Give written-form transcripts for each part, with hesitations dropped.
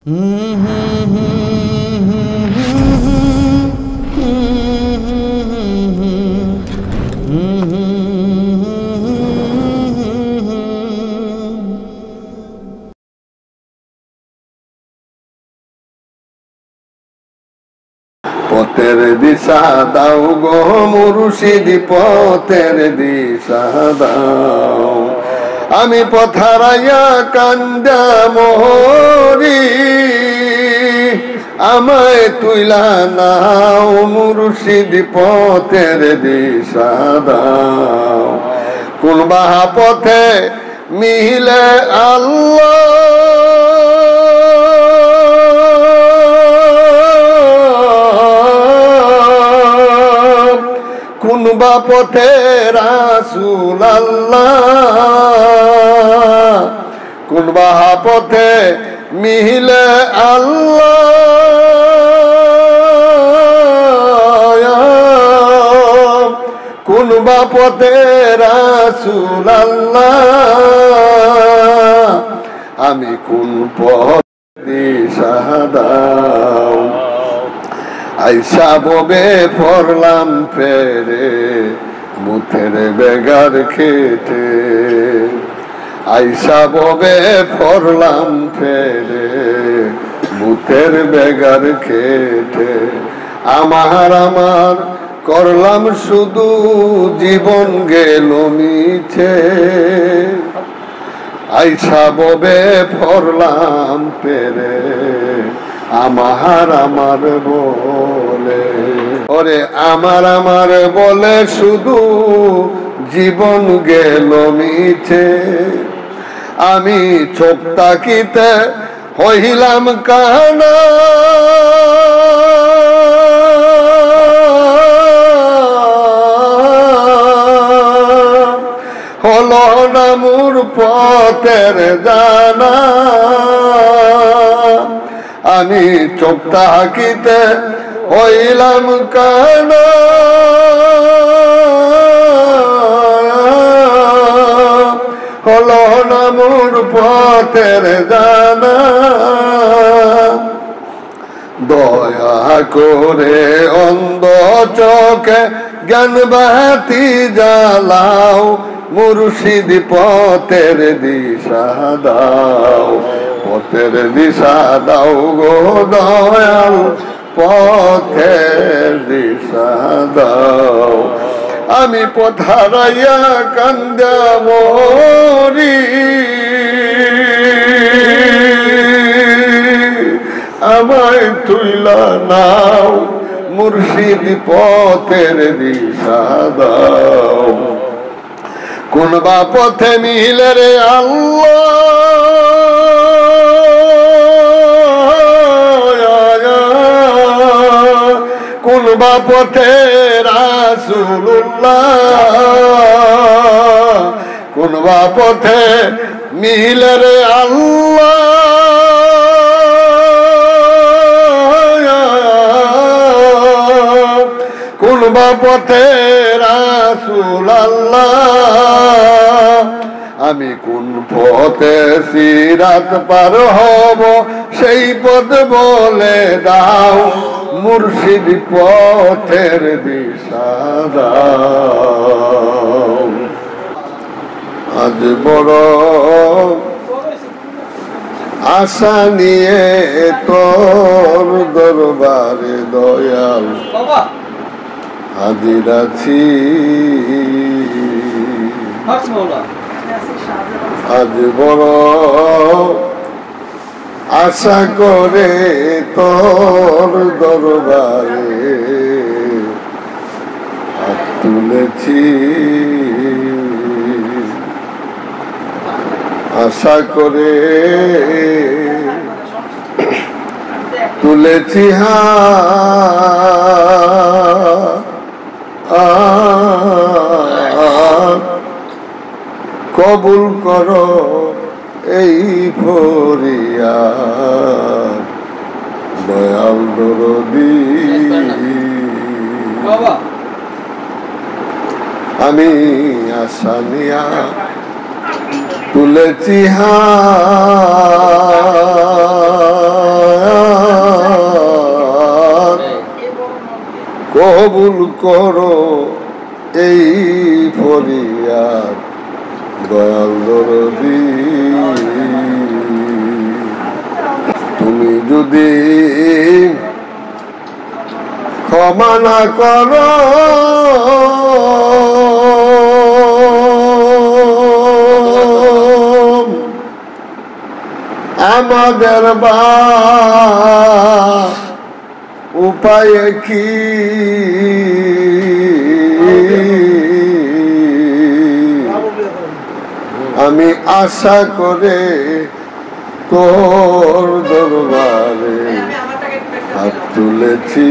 পথের দিশা দাও গো মুর্শিদ, পথের দিশা দাও। আমি পথারাইয়া কান্দা মরি, আমায় তুইলা নাও মুর্শিদ, পথের দিশা দাও। কোন বাহা পথে মিলে আল্লাহ, কোন বা পথে রাসূল আল্লাহ, কোন বা পথে মিলে আল্লাহ, কোন বা পথে রাসূল আল্লাহ। আমি কোন পথ দিশা দাও। আইসা ববে পড়লাম ফেরে মুথের বেগার খেতে, আইসা ববে পড়লাম ফেরে মুথের বেগার খেতে। আমার করলাম শুধু, জীবন গেল মিছে। আইসা ববে পড়লাম ফেরে আমার বলে, ওরে আমার বলে শুধু জীবন গেল মিছে। আমি চোখ তাকিতে হইলাম কানা, হলো না মোর পথের জানা। আমি চোখ তাকিতে হইলাম কানা, হলো না মোর পথের জানা। দয়া করে অন্ধ চোখে জ্ঞান বাতি জ্বালাও, মুর্শিদ পথের দিশা দাও। পথের দিশা দাও গো দয়াল, পথের দিশা দাও। আমি পথারাইয়া কান্দা মরি, আমায় তুইলা নাও মুর্শিদ, পথের দিশা দাও। কোন বা পথে মিলে রে আল্লাহ, কোন বা পথে রাসূলুল্লাহ, কোন বা পথে মিলে রে আল্লাহ। কোন বা পথে রাসূল আল্লাহ। আমি কোন পথে সিরাত পার হব, সেই পথ বলে দাও, মুর্শিদ পথের দিশা দাও। আজ বড় আশা নিয়ে তোর দরবারে দয়াল হাজির আছি। আজ বড় আশা করে তোর দরবারে হাত তুলেছি, আশা করে তুলেছি কবুল করো এই ফরিয়াদ, দয়াল দরদি। আমি আশা নিয়া তুলেছি কবুল করো এই ফরিয়াদ দয়াল দরদি। তুমি যদি ক্ষমা না করো আমাদের উপায় কি? আমি আশা করে তোর দরবারে হাত তুলেছি,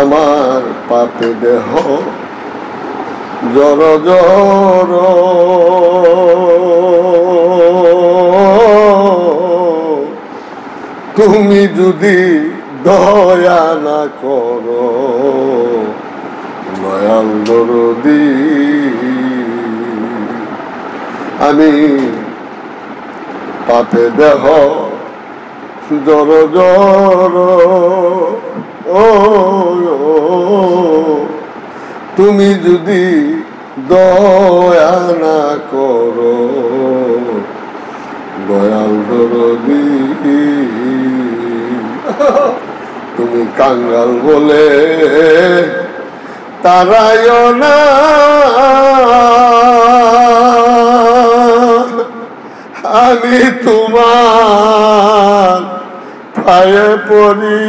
আমার পাপে দেহ জড় জড়, তুমি যদি দয়া না করো দয়াল দরদি। আমি পাপে দেহ জড় জড়, ও তুমি যদি দয়া না করো দয়াল দরদি। তুমি কাঙ্গাল বলে তারায় না, আমি তোমার পায়ে পড়ি,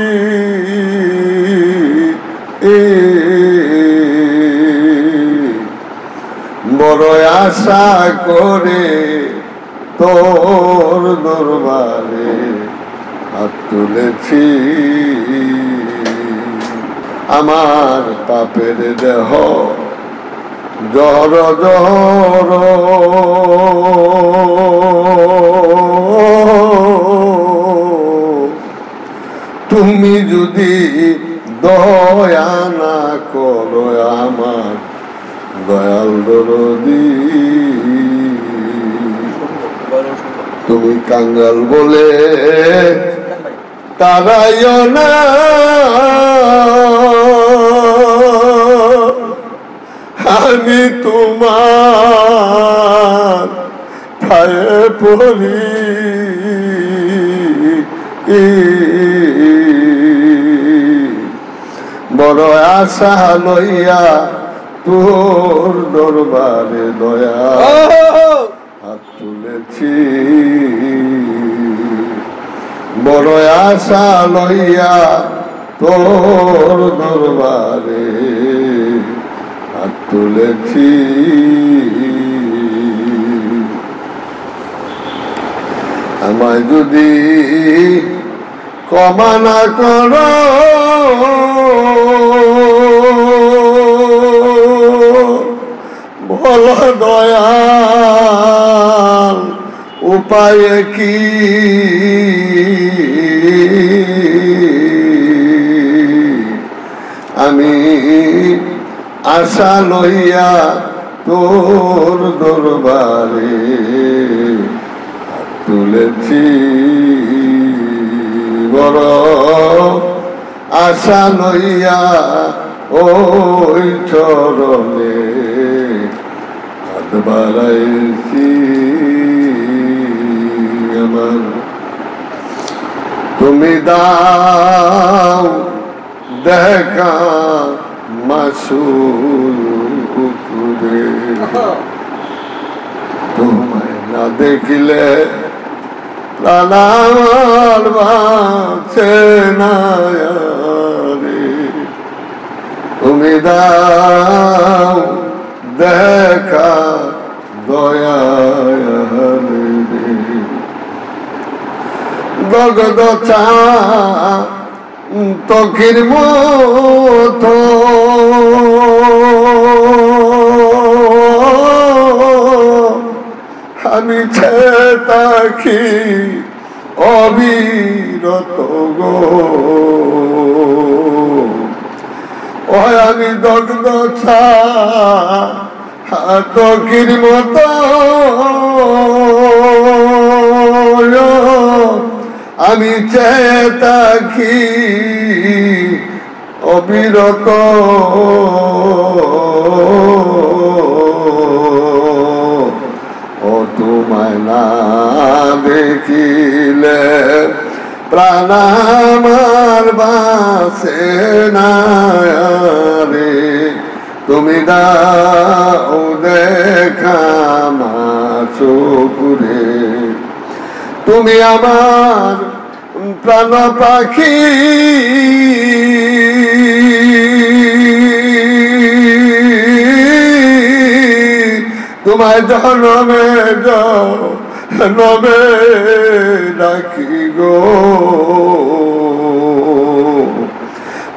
বড় আশা করে তোর দরবারে হাত তুলেছি, আমার পাপের দেহ জড় জড়, তুমি যদি দয়া না করো আমার দয়াল দরদি। তুমি কাঙ্গাল বলে তারায় না, আমি তোমার পায়ে পড়ি, বড় আশা লইয়া তোর দরবারে দয়া হাত তুলেছি, বড় আশা লইয়া তোর দরবারে হাত তুলেছি। আমায় যদি ক্ষমা না করো বলো দয়াল উপায় কি? আমি আশা লইয়া তোর দরবারে হাত তুলেছি, বড় আশা লইয়া ওই চরণে হাত বাড়াইছি আমার। তুমি দাও দেখা মাসুল করে, তোমায় না দেখিলে প্রাণ আমার বাঁচে না রে। তুমি দাও দেখা দয়া দগদ চা তখির মতো আমি থাকি অবিরত গো, ও আমি দগ্ধ ছা তখির মতো আমি চেয়ে থাকি অবিরত, ও তোমায় না দেখিলে প্রাণ আমার বাসে না রে। তুমি দাও দেখা আমার চোখে, তুমি আমার প্রাণ পাখি, তোমায় জনমে জনমে রাখি গো।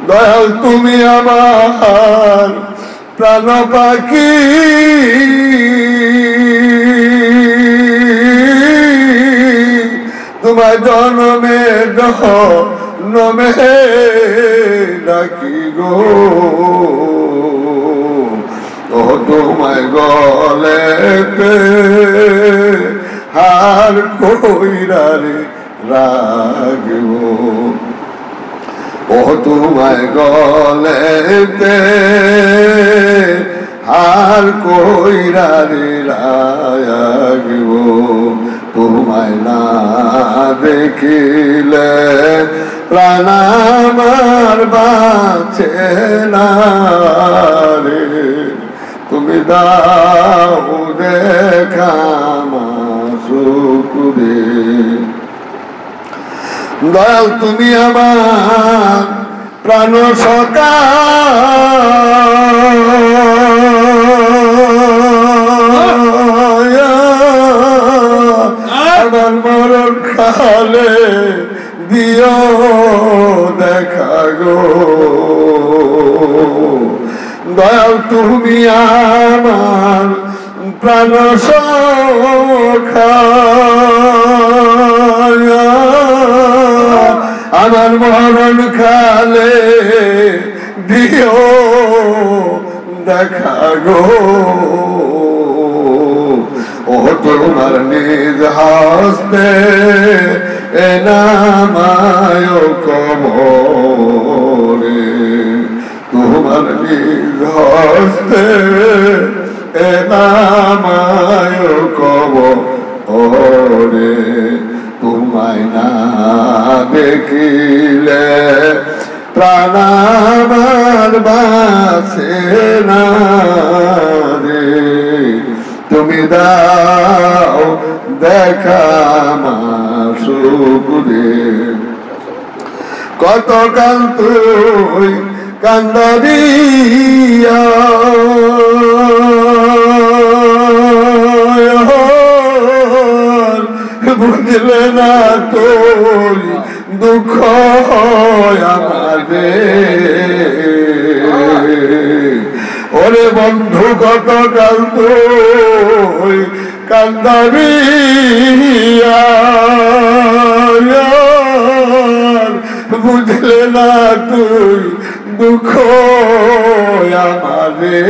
দয়াল তুমি আমার প্রাণ পাখি, তোমায় জনমে জনমে রাখি গো। ও তোমায় গলেতে হার কইরা রে রাখব, ও তোমায় গলেতে হার কইরা রে রাখব। তোমায় না দেখিলে প্রাণ আমার বাঁচে না রে। তুমি দাও দেখা আমার চোখে, দয়াল তুমি আমার প্রাণ সখা, আমার মরণ কালে দিও দেখা গো। দয়াল তুমি আমার প্রাণ সখা, আমার মরণ কালে দিও দেখা গো। ও তোমার নিজ হস্তে এনামায় কবরে, তোমার নিজ হস্তে এনামায় কবরে। তোমায় না দেখিলে প্রাণ আমার বাঁচে না রে। তুমি দাও দেখা আমার চোখে, কতকাল তুই কান্দারিয়া বুঝলে না তুই দুঃখ আমাদের। ওরে বন্ধু কতকাল তুই কান্দারিয়া বুঝলে না তুই দুঃখ আমাদের।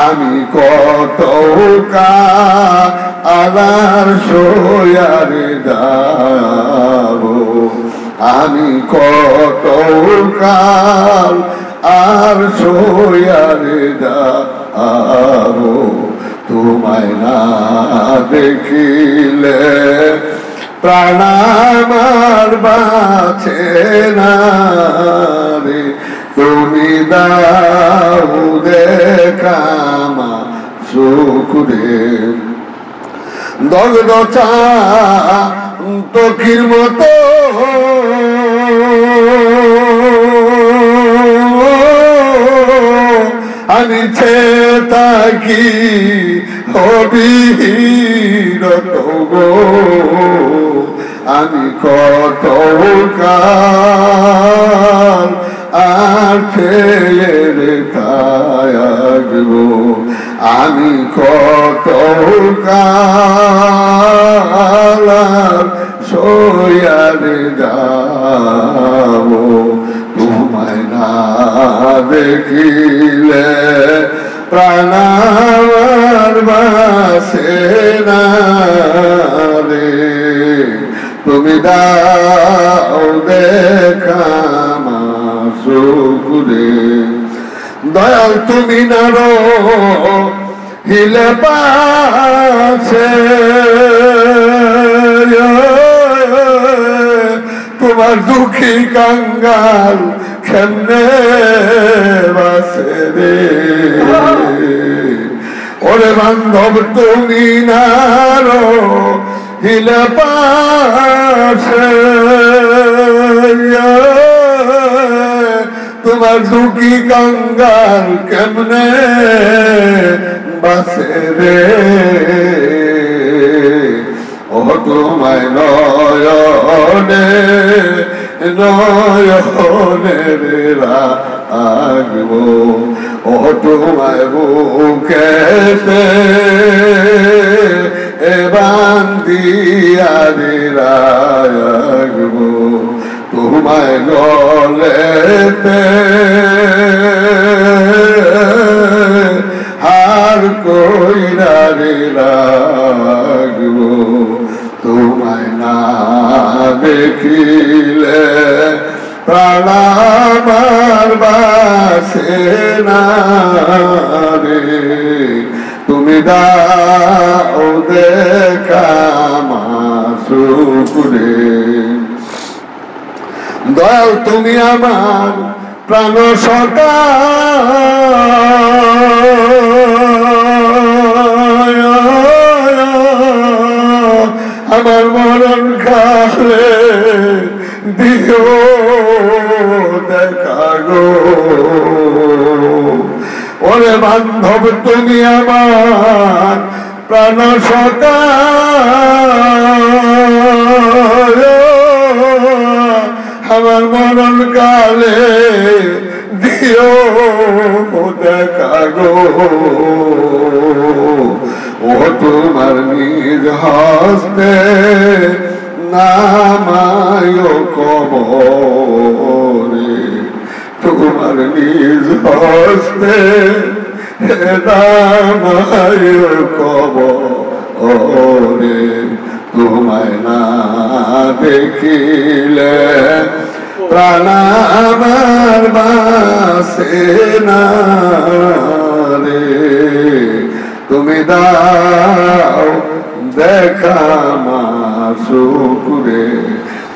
আমি কত আলার সোয়ার যাব, আমি কত কাল আর সোয়ার যাব। তোমায় না দেখিলে প্রাণ আমার বাঁচে না রে। তুমি দাও দেখা আমার চোখে, দগ্ধ চোখের মতো আমি থাকি অবিরত গো। আমি কত কাল আর ছেড়ে থাকবো, আমি কত কাল সয়ারে যাব। তোমায় না দেখিলে প্রাণ আমার বাঁচে না রে। তুমি দাও দেখা মাসুকুরে দয়াল তুমি নারো হিলে পাছে তোমার দুঃখী কাঙ্গাল কেমনে বাসে রে ওরে বান্ধব তুমি নারো হিলে পাছে তোমার দুঃখী কাঙ্গাল কেমনে বাসে রে ও তোমায় নয়নে নয়নে রাখবো ও তোমায় বুকেতে বান্দিয়া রাখবো তোমায় গলেতে হার কইরা রাখবো তোমায় না দেখিলে প্রাণ আমার বাসে না রে তুমি দাও দেখা মাসুকুরে দয়াল তুমি আমার প্রাণ সখা আমার মরণ কালে দিও দেখা গো ওরে বান্ধব তুমি আমার প্রাণ সখা আমার মরণ কালে দিও দেখা গো ও তোমার নিজ হস্তে নামায় কবরে তোমার নিজ হস্তে নামায় কবরে তোমায় না দেখিলে প্রাণ আমার বাসে না রে তুমি দাও দেখা মাসুকুরে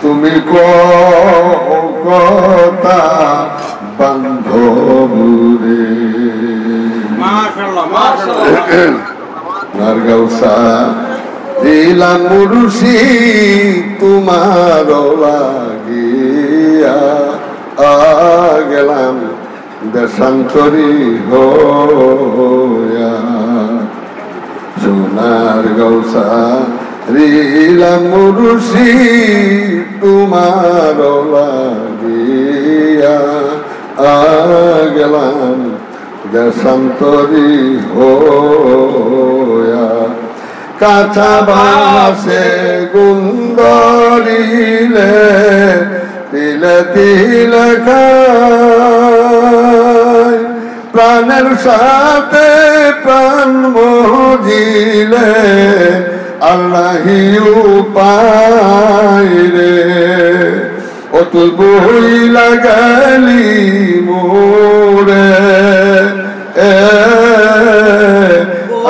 তুমি কথা বান্ধবুরে মাশাআল্লাহ মাশাআল্লাহ নারগাউসা দিলাম মুরুষি তোমার লাগিয়া গেলাম দেশান্তরী হইয়া সোনার গৌসা রিলাম মুরুষি তোমার লাগিয়া গেলাম দেশান্তরী হইয়া কাঁচা বাসে গুন্দরিলে তিলে তিলে খায় প্রাণের সাথে প্রাণ মজিলে আল্লাহি উপায় রে ও তুই বই লাগালি মোরে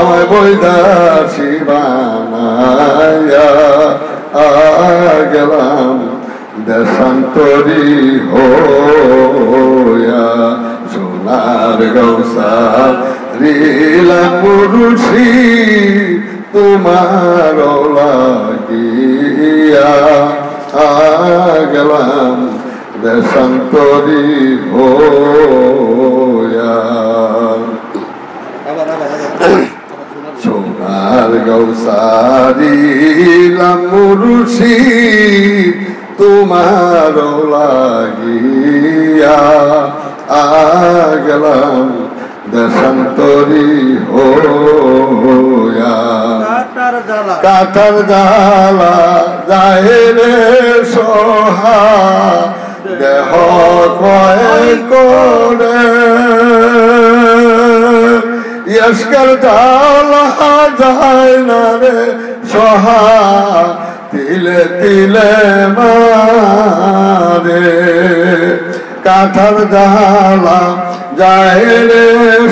আমায় বৈদাসী বানায়া গেলাম দেশান্তরী হইয়া সোনার গৌসা রিলাম মুরুষি তোমার লাগিয়া গেলাম দেশান্তরী হইয়া সোনার গৌসারিলাম মুরুষি তোমার লাগিয়া গেলাম দেশান্তরী হইয়া কাতার জ্বালা যায় রে সোহা দেহ কয় করে ইস্কের জ্বালা যায় না রে সোহা তিলে তিলে মারে কাঠার জ্বালা যায় রে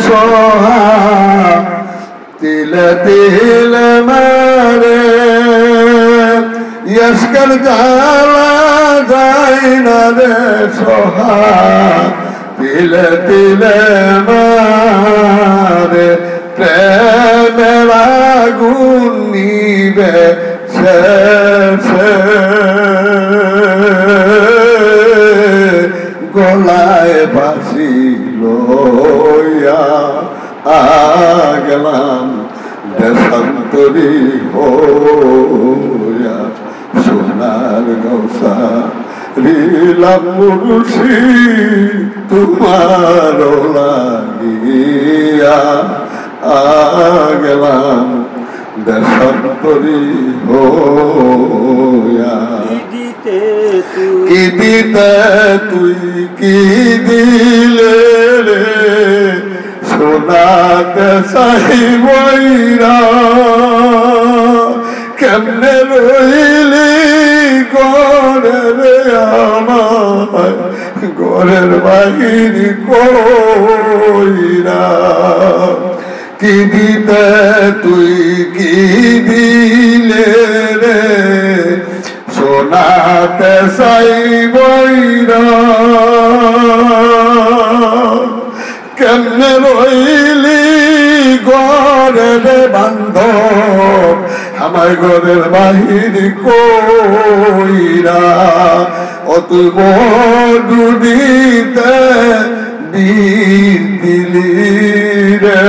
সোহা তিলে তিলে মারে ইস্কের জ্বালা যায় না রে সোহা তিলে তিলে মারে প্রেমের আগুন নিবে শেষে গলায় বাঁশি লইয়া গেলাম দেশান্তরী হইয়া সোনার গৌসা লীলাম মুর্শি তোমার লাগিয়া গেলাম দেশান্তরী হইয়া কি দিতে তুই কি দিলে রে সোনাতে সাহি বইরা কেমনে রইলি গরে রে আমার ঘরের বাহির কইরা কি দিতে তুই কি দিলে রে সোনাতে সাই বইরা কেমনে রইলি ঘরের বান্ধব আমার ঘরের বাহির কইরা ও তুই মধু দিতে বীর দিলি রে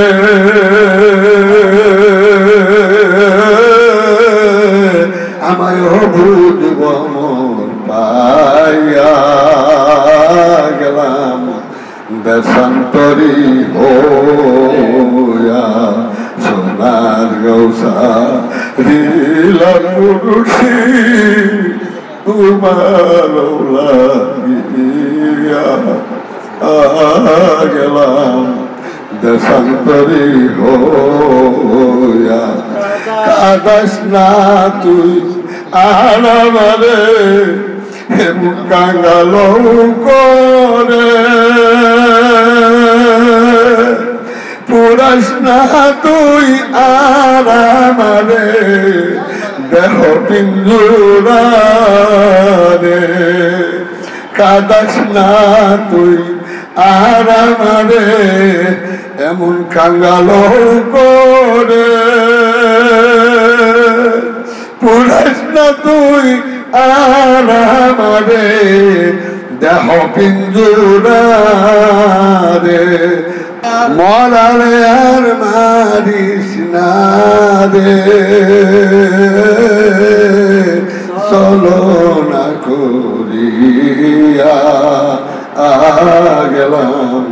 আমায় বুঝব মন পাইয়া গেলাম দেশান্তরী হইয়া সোনার গৌসা লীলাম মুর্শি তোমার লাগিয়া গেলাম দেশান্তরী হইয়া কাদাস না তুই আর আমারে কাঙ্গাল করে পুরাস না তুই আর আমারে দেহ পিঞ্জুরা রে কাদাস না তুই আর আমারে এমন কাঙ্গাল করে পুরাস না তুই আর আমারে দেহ পিঞ্জুরা রে মরারে আর মারিস না রে চলো না করিয়া গেলাম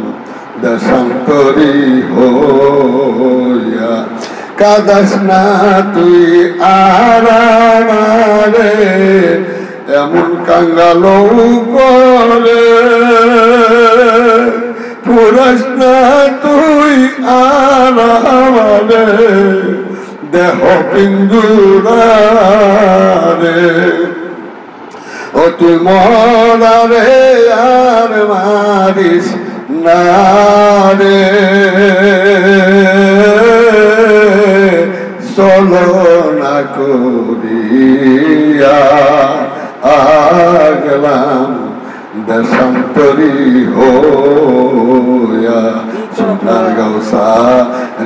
দেশান্তরী হইয়া কাদাস না তুই আর আমারে এমন কাঙ্গাল করে পুরাস না তুই আর আমারে দেহ পিঞ্জুরা রে ও তুই মরারে আর মারিস না রে চলো না করিয়া গেলাম দেশান্তরী হইয়া সোনার গৌসা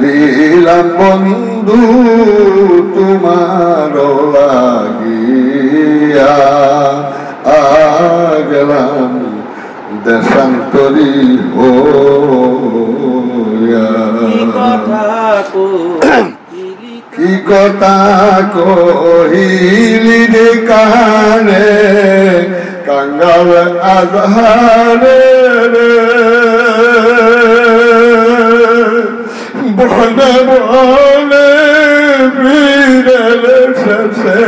লীলাম বন্ধু তোমার লাগিয়া গেলাম দেশান্তরী হইয়া কি কথা কহিলি রে কানে কাঙ্গাল আজহারে রে বনে বনে বীরের শেষে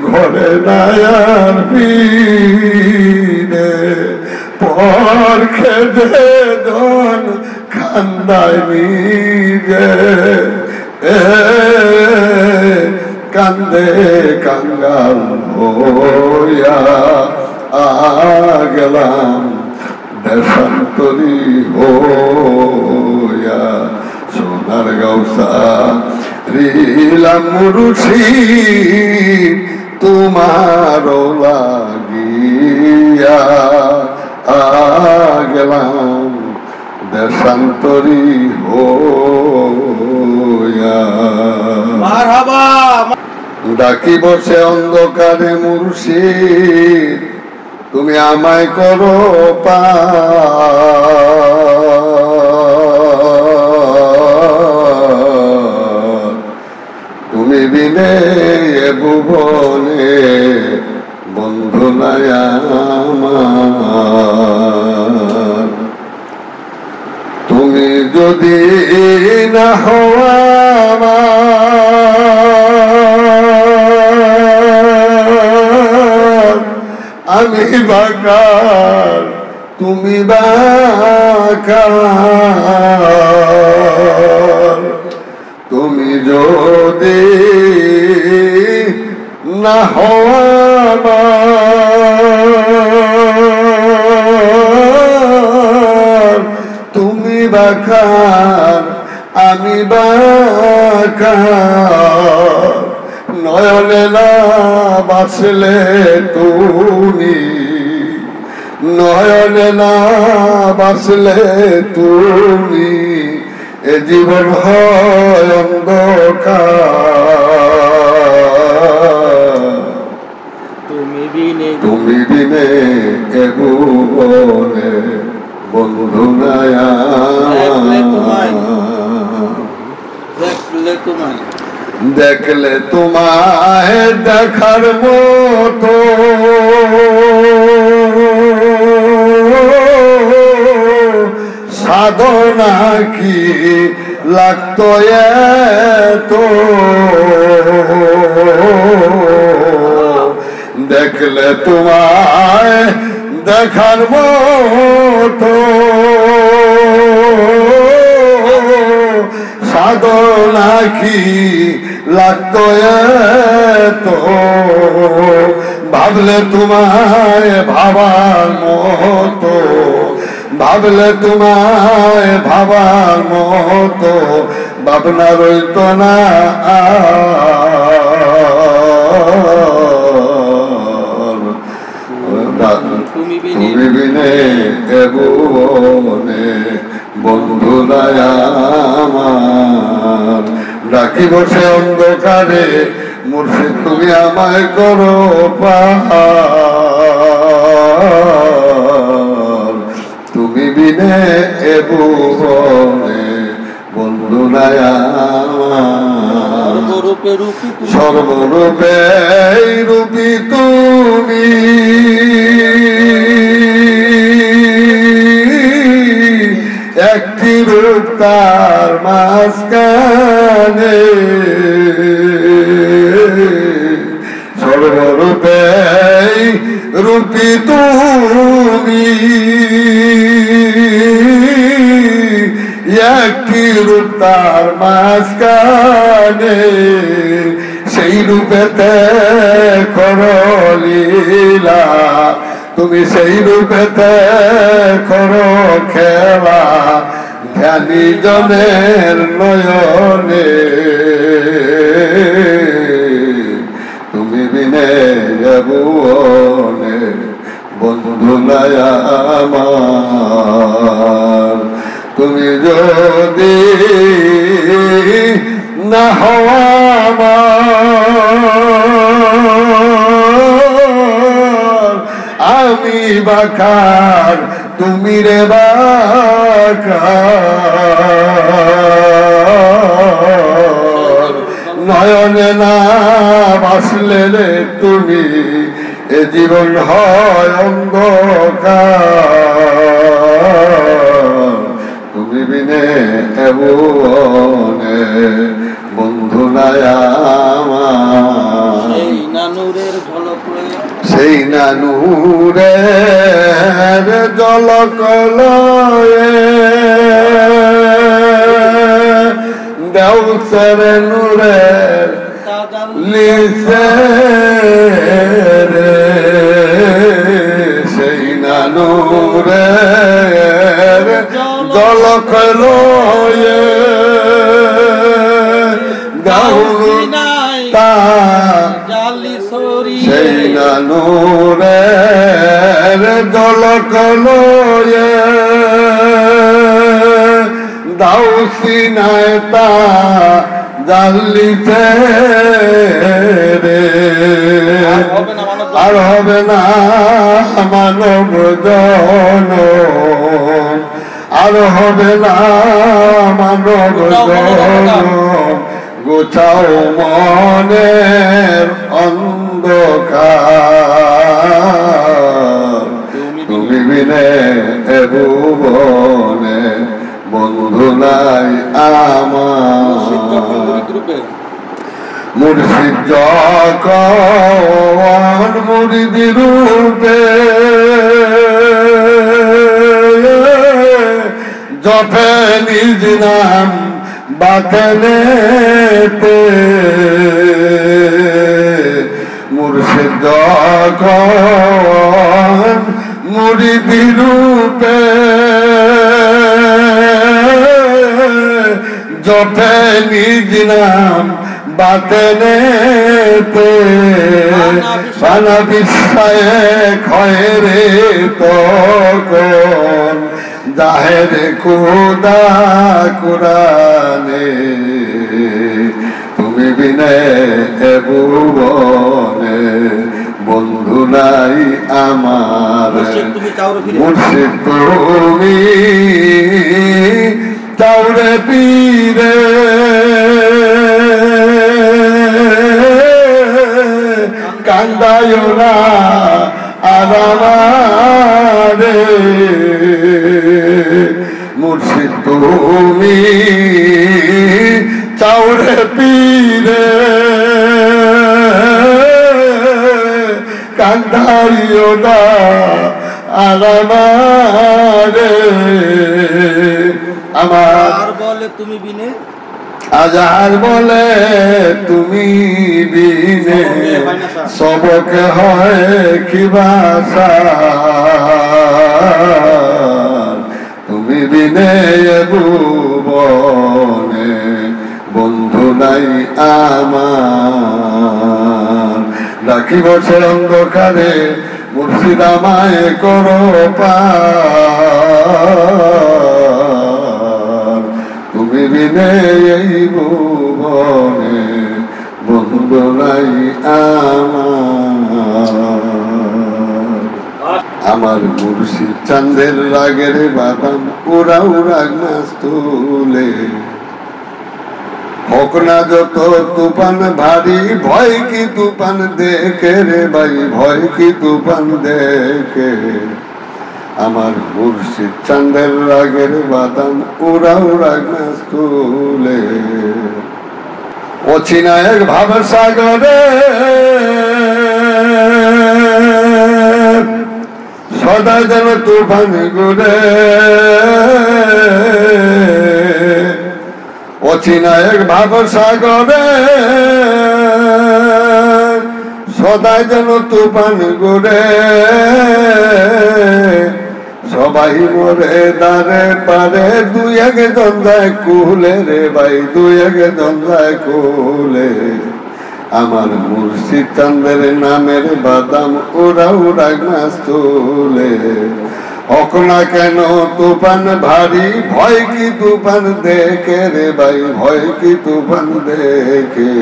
ঘরে নায়ার বীরে পর খেদে দন খান্দায় নিজে কান্দে কাঙ্গাল হইয়া গেলাম দেশান্তরী হইয়া সোনার গৌসা রিলাম মুর্শিদ তোমার লাগিয়া গেলাম দেশান্তরী হইয়া। মারহাবা। ডাকি বসে অন্ধকারে মুর্শিদ তুমি আমায় করো পার, তুমি বিনে এ ভুবনে বন্ধু নাই আমার। তুমি যদি না হও আমার, আমি বাকার তুমি বাকার। তুমি যদি না হও আমার, তুমি বাকার আমি বাকার। নয়নে না বাসলে তুমি, নয়নে না বাসলে তুমি, এ জীবন হয় অন্ধকার। তুমি বিনে এ ভুবনে বন্ধু নাই আমার। দেখলে তোমায় দেখার মতো সাধনা কি লাগতো এতো, দেখলে তোমায় দেখার মতো সাধনা কি লাগতো এতো, ভাবলে তোমায় ভাবার মতো, ভাবলে তোমায় ভাবার মতো ভাবনা রইত না। তুমি বিনে এ ভুবনে বন্ধু নাই আমার। ডাকি বসে অন্ধকারে মুর্শিদ তুমি আমায় করো পার, তুমি বিনে এ ভুবনে বন্ধু নাই আমার। সর্বরূপে রূপী তুমি, একটি রূপ তার মাঝখানে, সর্বরূপে রূপী তুমি, একটি রূপ তার মাঝখানে, সেই রূপেতে করো লীলা, তুমি সেই রূপেতে করো খেলা, ধ্যানী জনের নয়নে, তুমি বিনে ভুবনে বন্ধু নাই আমার। তুমি যদি না হও আমার, আমি বাকার তুমি রে বাকার। নয়নে না বাসলে তুমি এ জীবন হয় অন্ধকার। তুমি বিনে এ ভুবনে বন্ধু নাই আমার। সেই নানুরের ঝলক লয়ে দেউসের নূরের দিছে রে সেই নানুরের জলক লয়ে সেই নানুরের জলক লয়ে দাউসি নাই তা জালিতে রে আর হবে না মানব জন আর হবে না মানব জন গোছাও মনের অন্ধকার তুমি বিনে ভুবনে বন্ধু নাই আমার মুর্শিদ যখন মুরিদি রূপে জপে নিজ নাম বাতলেতে মুর্শিদ যখন মুরিদি রূপে জপে নিজ নাম বাতলেতে বানা বিশ্বায়ে খয়রে তখন জাহেরে খুদা কুরানে তুমি বিনে ভুবনে বন্ধু নাই আমার মুর্শিদ তুমি চাউরে পীরে কান্দায় না আরামারে মুর্শিদ তুমি চাউরে পীরে কান্দাইও না আরামারে আমার বলে তুমি বিনে আজার বলে তুমি বিনে সবকে হয় কি ভাষা তুমি বিনে ভুবনে বন্ধু নাই আমার ডাকি বসে অন্ধকারে মুর্শিদ আমায় করো পার তুমি বিনে এই ভুবনে বন্ধু নাই আমার মুর্শিদ চাঁদের রাগের বাদাম উড়াও রাগ মাছ তুলে হোক না যত তুফান ভারী ভয় কি তুফান দেখে রে ভাই ভয় কি তুফান দেখে আমার মুর্শিদ চাঁদের রাগের বাদাম উড়াও রাগ মাছ তুলে অচিনায়ক ভাব সাগরে সদা যেন তুফান ঘুরে অচিনায়ক ভাব সাগরে সদা যেন তুফান ঘুরে সবাই মরে দাঁড়ে পারে দুই এক দ্বন্দ্বায় কুলে রে ভাই দুই এক দ্বন্দ্বায় কুলে আমার মুর্শিদ চাঁদের নামের বাদাম উড়াও রাগ মাছ তুলে হোক না কেন তুফান ভারী ভয় কি তুফান দেখে রে ভাই ভয় কি তুফান দেখে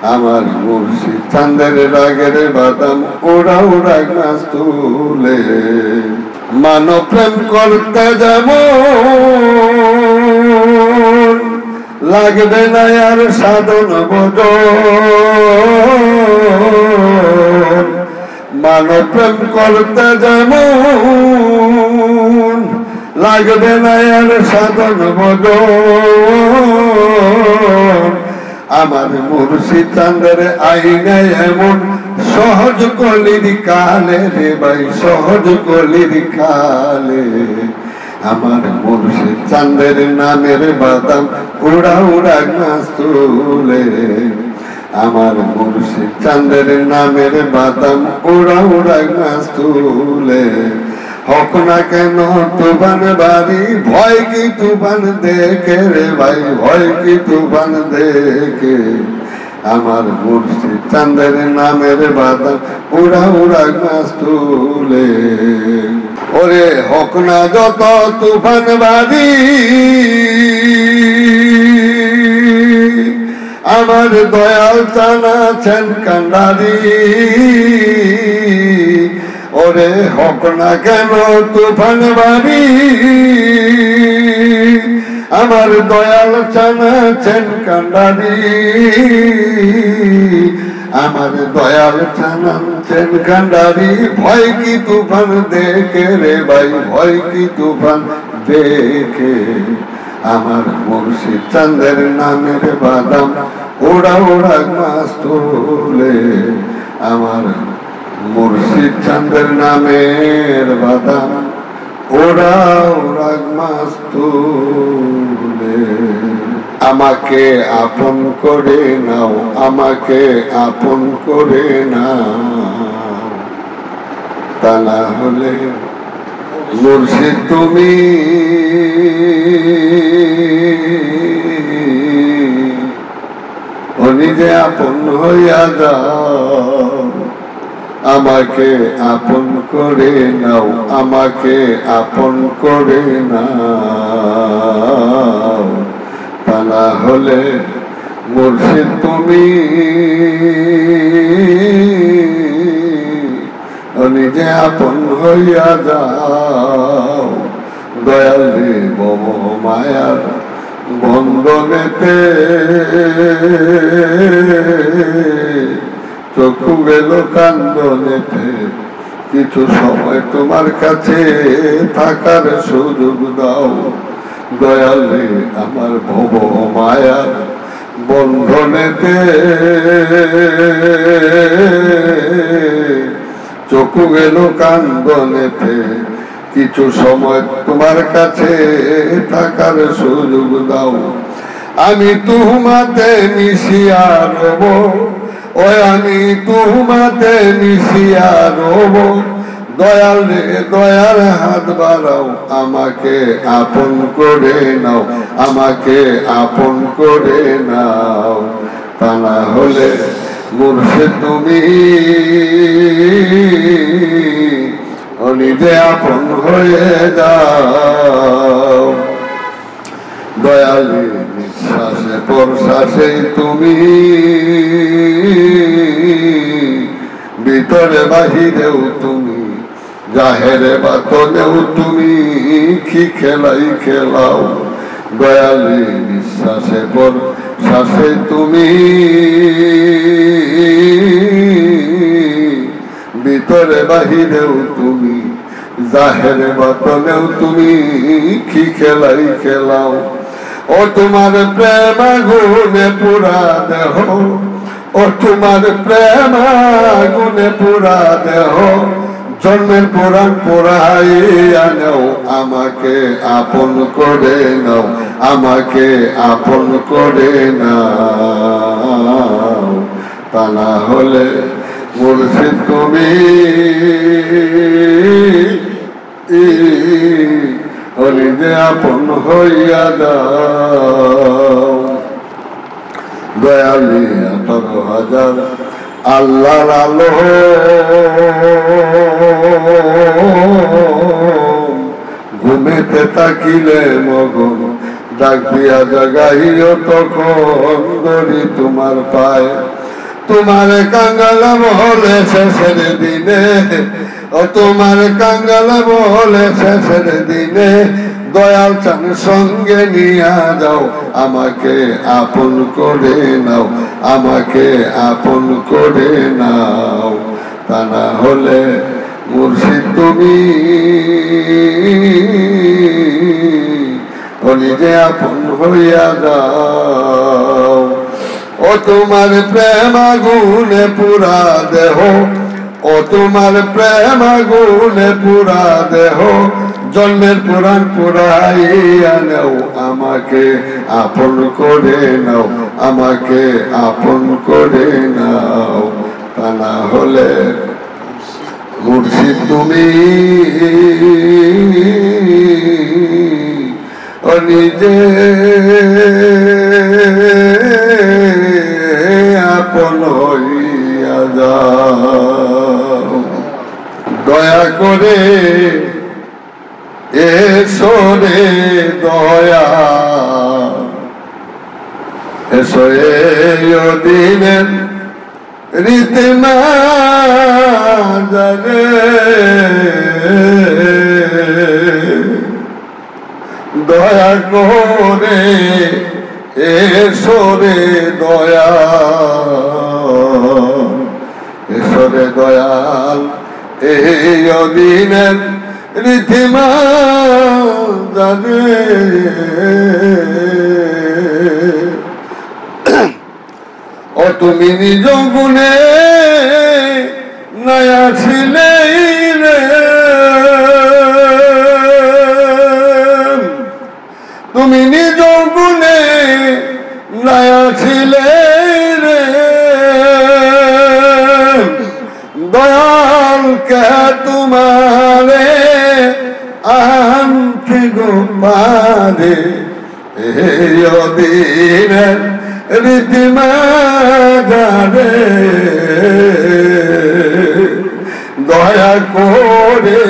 আমার মুর্শিদ চাঁদের রাগের বাদাম উড়াও রাগ মাছ তুলে মানব প্রেম করতে যেমন লাগবে না আর সাধন ভজন মানব প্রেম করতে যেমন লাগবে না আর সাধন ভজন আমার মুর্শিদ চাঁদের আইনে এমন সহজ কলির কালে রে ভাই সহজ কলির কালে আমার মুর্শিদ চাঁদের নামের বাদাম উড়াও রাগ মাছ তুলে আমার মুর্শিদ চাঁদের নামের বাদাম উড়া উড়া গাছ তুলে হক না কেন তুফান বাড়ি ভয় কি তুফান দেখে রে ভাই ভয় কি তুফান দেখে আমার মুর্শিদ চাঁদের নামের বাদাম উড়া উড়া গাছ তুলে ওরে হক না যত তুফান বাড়ি আমার দয়াল চানাছেন কান্ডারি ওরে হক না কেন তুফান বাড়ি আমার দয়াল চানাছেন কান্ডারি আমার দয়াল চানাছেন কান্ডারি ভয় কি তুফান দেখে রে ভাই ভয় কি তুফান দেখে আমার মুর্শিদ চাঁদের নামের বাদাম ওড়া ওড়া মাছ তুলে আমার মুর্শিদ চাঁদের নামের বাদাম ওড়া ওড়া মাছ তুলে আমাকে আপন করে নাও আমাকে আপন করে নাও তা না হলে মুর্শিদ তুমি নিজে আপন হইয়া যাও আমাকে আপন করে নাও আমাকে আপন করে নাও তা না হলে মুর্শিদ তুমি নিজে আপন হইয়া যাও দয়াল রে বব মায়ার বন্ধনেতে চক্ষু গেল কান্দনেতে কিছু সময় তোমার কাছে থাকার সুযোগ দাও দয়াল রে আমার ভব মায়ার বন্ধনেতে চক্ষু গেল কান্দনেতে কিছু সময় তোমার কাছে থাকার সুযোগ দাও আমি তোমাতে মিশিয়া রব ওই আমি তোমাতে মিশিয়া রব দয়াল রে দয়ার হাত বাড়াও আমাকে আপন করে নাও আমাকে আপন করে নাও তা না হলে মুর্শিদ তুমি নিজে আপন হয়ে যাও দয়ালি নিঃশ্বাসে প্রশ্বাসে তুমি ভিতরে বাহিরেও তুমি জাহেরে বাতনেও তুমি কি খেলাই খেলাও দয়ালি নিঃশ্বাসে প্রশ্বাসে তুমি ভিতরে বাহিরেও তুমি জাহেরে বাতনেও তুমি কি খেলাই খেলাও ও তোমার প্রেম আগুনে পুরা দেহ ও তোমার প্রেম আগুনে পুরা দেহ জন্মের পুরাণ পুরাইয়া নাও আমাকে আপন করে নাও আমাকে আপন করে নাও তা না হলে মুর্শিদ তুমি নিজে আপন হইয়া যাও দয়ালি 18,000 আল্লাহর আলো ঘুমেতে থাকিলে মগন ডাক দিয়া জাগাইও তখন ধরি তোমার পায় তোমার কাঙ্গাল বলে শেষের দিনে ও তোমার কাঙ্গাল বলে শেষের দিনে দয়াল চান সঙ্গে নিয়া যাও আমাকে আপন করে নাও আমাকে আপন করে নাও তা না হলে মুর্শিদ তুমি নিজে আপন হইয়া যাও ও তোমার প্রেম আগুনে পুরা দেহ ও তোমার প্রেম আগুনে পুরা দেহ জন্মের পুরাণ পুরাইয়া নাও আমাকে আপন করে নাও আমাকে আপন করে নাও, তা না হলে মুর্শিদ তুমি নিজে আপন হইয়া যাও। দয়া করে এসো রে দয়া, এসো এই দিনের রীতিমা জানে, দয়া করে এসো রে দয়া, এসো রে দয়াল এই দিনের রীতিমা জানে। ও তুমি নিজ গুণে নয়া ছিলে রে, তুমি নিজ গুণে নয়া ছিলে রে, দয়াল কে তোমারে আনতে গোপারে এই দিনের রীতিমা জানে, দয়া করে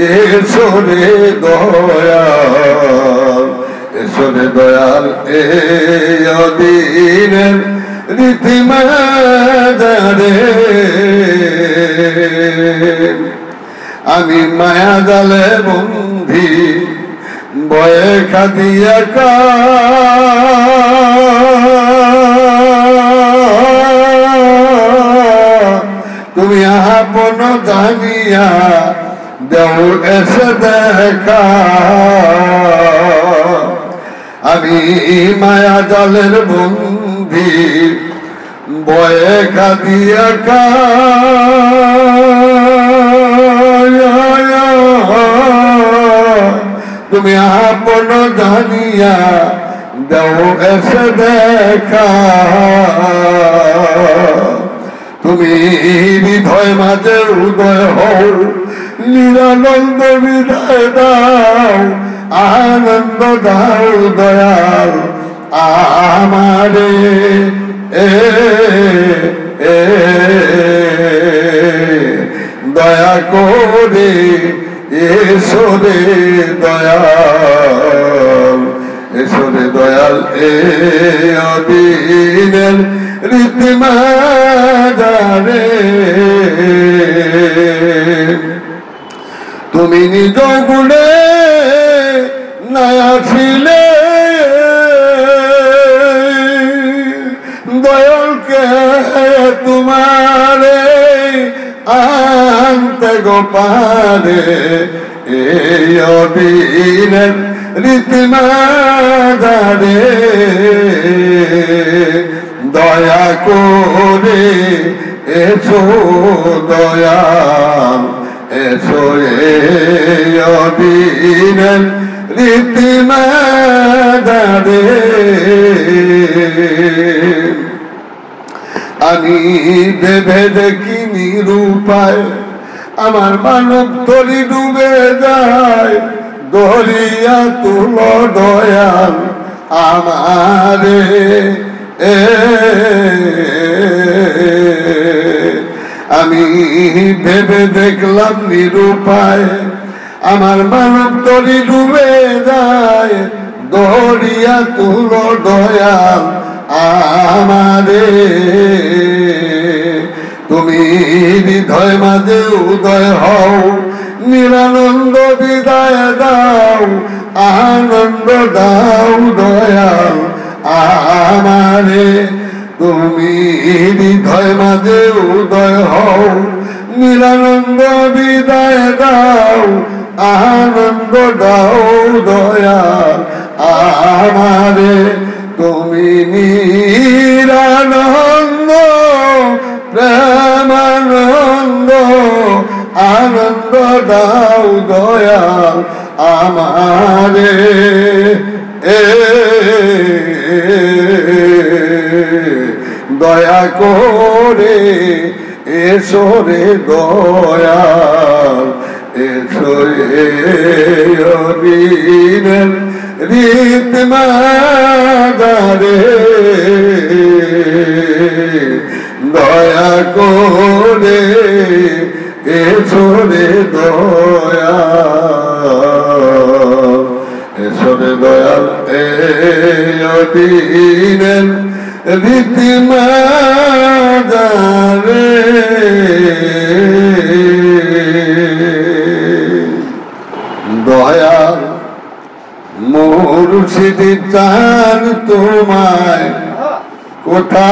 এসো রে দয়াল, এসো রে দয়াল এই দিনের রীতিমা জানে। আমি মায়া জালে বন্ধি বয়ে খাদিয়া কা, তুমি আপন জানিয়া দেও এসে দেখা। আমি মায়া জালের বন্ধি বয়ে খাদিয়া কা, তুমি আপন জানিয়া দেও এসে দেখা। তুমি হৃদয় মাঝে উদয় হও, নিরানন্দ বিদায় দাও, আনন্দ দাও দয়াল আমারে দয়া করে এসো রে দয়াল, এসো রে দয়াল এই দিনের রীতিমা জানে। তুমি নিজ গুণে নয়া ছিলে, দয়ালকে তোমারে আনতে গোপারে এই দিনের রীতিমা জানে, দয়া করে এসো দয়াল, এসো এই দিনের রীতিমা জানে। আমি ভেবে দেখি নিরূপায় আমার মানব তরি ডুবে যায়, দরিয়া তুল দয়াল আমারে আমি ভেবে দেখলাম নিরূপায় আমার মানব তরি ডুবে যায়, দরিয়া তুল দয়াল আমারে। তুমি হৃদয় মাঝে উদয় হও, নিরানন্দ বিদায় দাও, আনন্দ দাও দয়াল আমারে। তুমি হৃদয় মাঝে উদয় হও, নিরানন্দ বিদায় দাও, আনন্দ দাও দয়াল আমারে। তুমি নিরানন্দ প্রেমানন্দ আনন্দ দাও দয়াল আমারে। দয়া করে এসো রে দয়াল, এসো দিনের রীত মাদারে, দয়া করে এসো রে দয়াল, এসো রে দয়াল দিনের রীত মাদারে। দয়াল মুর্শিদ চান তোমায় কোথায়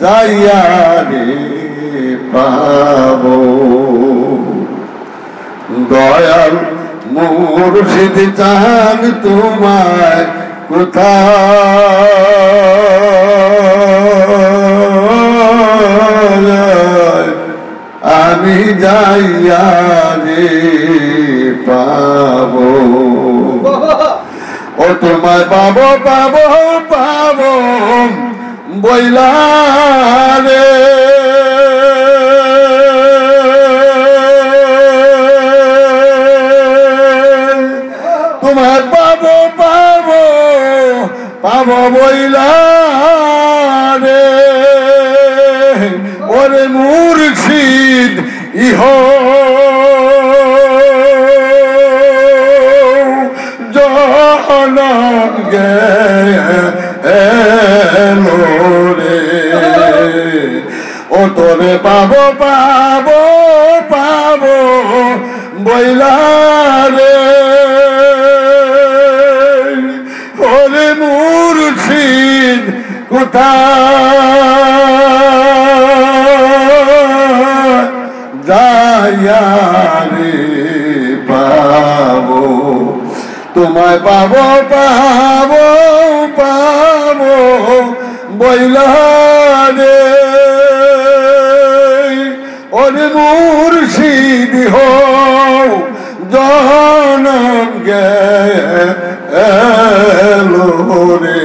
যাইয়া রে পাবো, দয়াল মুর্শিদ চান তোমায় কোথায় আমি যাইয়া রে পাবো, ও তোমায় পাবো পাবো পাবো বইলা রে, তোমায় পাবো পাবো পাবো বইলা রে, ওরে মুর্শিদ ইহ জনম গেলো রে, ও তোরে পাবো পাবো পাবো বইলা রে, ওরে মুর্শিদ কোথায় যাইয়া রে পাবো, তোমায় পাবো পাবো পাবো বইলা রে, ওরে মুর্শিদ হো জনম গেলো রে,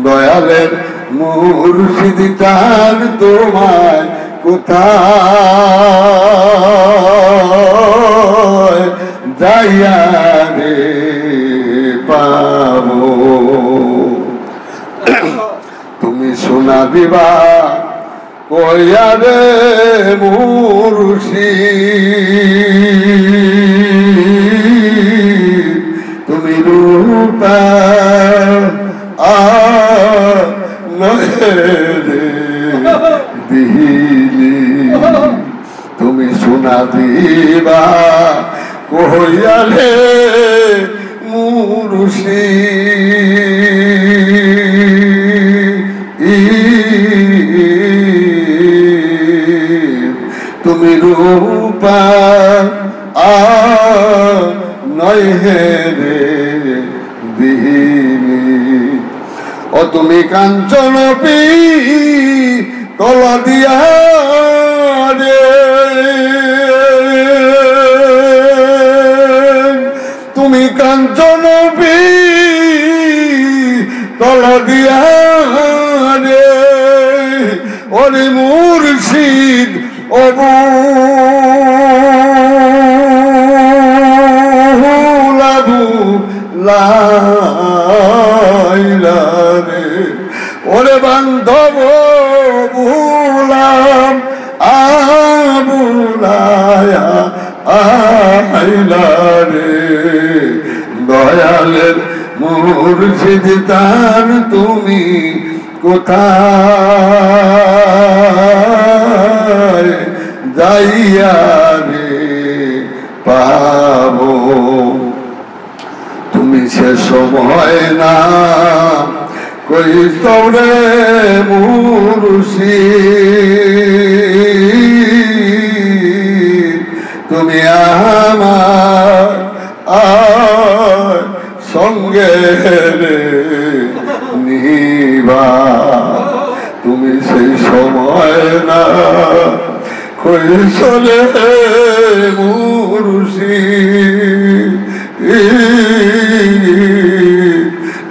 দয়ালের মুর্শিদ চান তোমায় কোথায় যাইয়া রে পাবো, তুমি শোনা দিবা কইয়া রে মুর্শিদ, তুমি রূপা দিলি, তুমি শোনা দিবা কইয়া রে মুর্শিদ, তুমি রূপা নয় হে রে দিলি, ও তুমি কাঞ্চন পি তলা দিয়া রে, তুমি কাঞ্চন পি তলা দিয়া রে, ওরে মুর্শিদ ওরে বান্ধব বুলাম আবুলায়া আইলা রে, দয়ালের মুর্শিদ তার তুমি কোথায় যাইয়া রে পাবো, তুমি সে সময় না কই তোরে মুর্শিদ, তুমি আমার সঙ্গে রে নিবা, তুমি সেই সময় না কৈশলে মুর্শিদ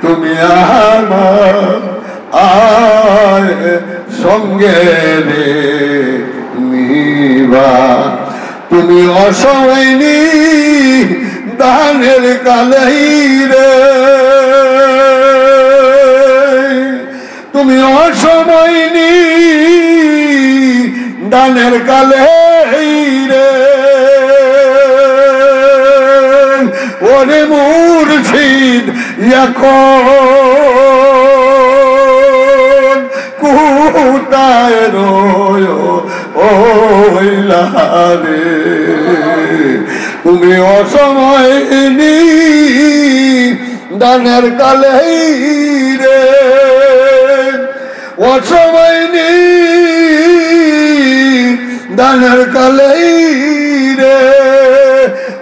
তুমি আমার আয় সঙ্গে রে নিবা তুমি অসময়নি দানের কালেই রে তুমি অসময়নি দানের কালেই রে ওরে মুর্শিদ এখন কোথায় রয় ওইলা রে তুমি অসময়নি দানের কালেই রে অসময়নি দানের কালেই রে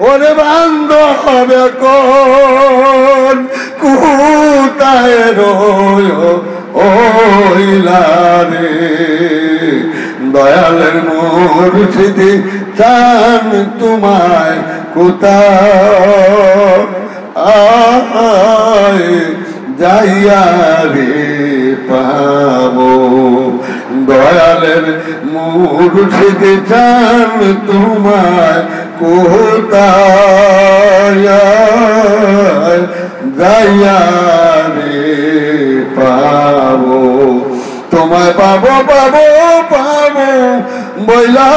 ওরে বান্ধব এখন কোথায় রয় ওইলা রে দয়ালের মুর্শিদি চান তোমায় কোথায় যাইয়া রে পাবো দয়ালের মুর্শিদি চান তোমায় কোথায় যাইয়া রে পাবো তোমায় পাবো পাবো পাবো বইলা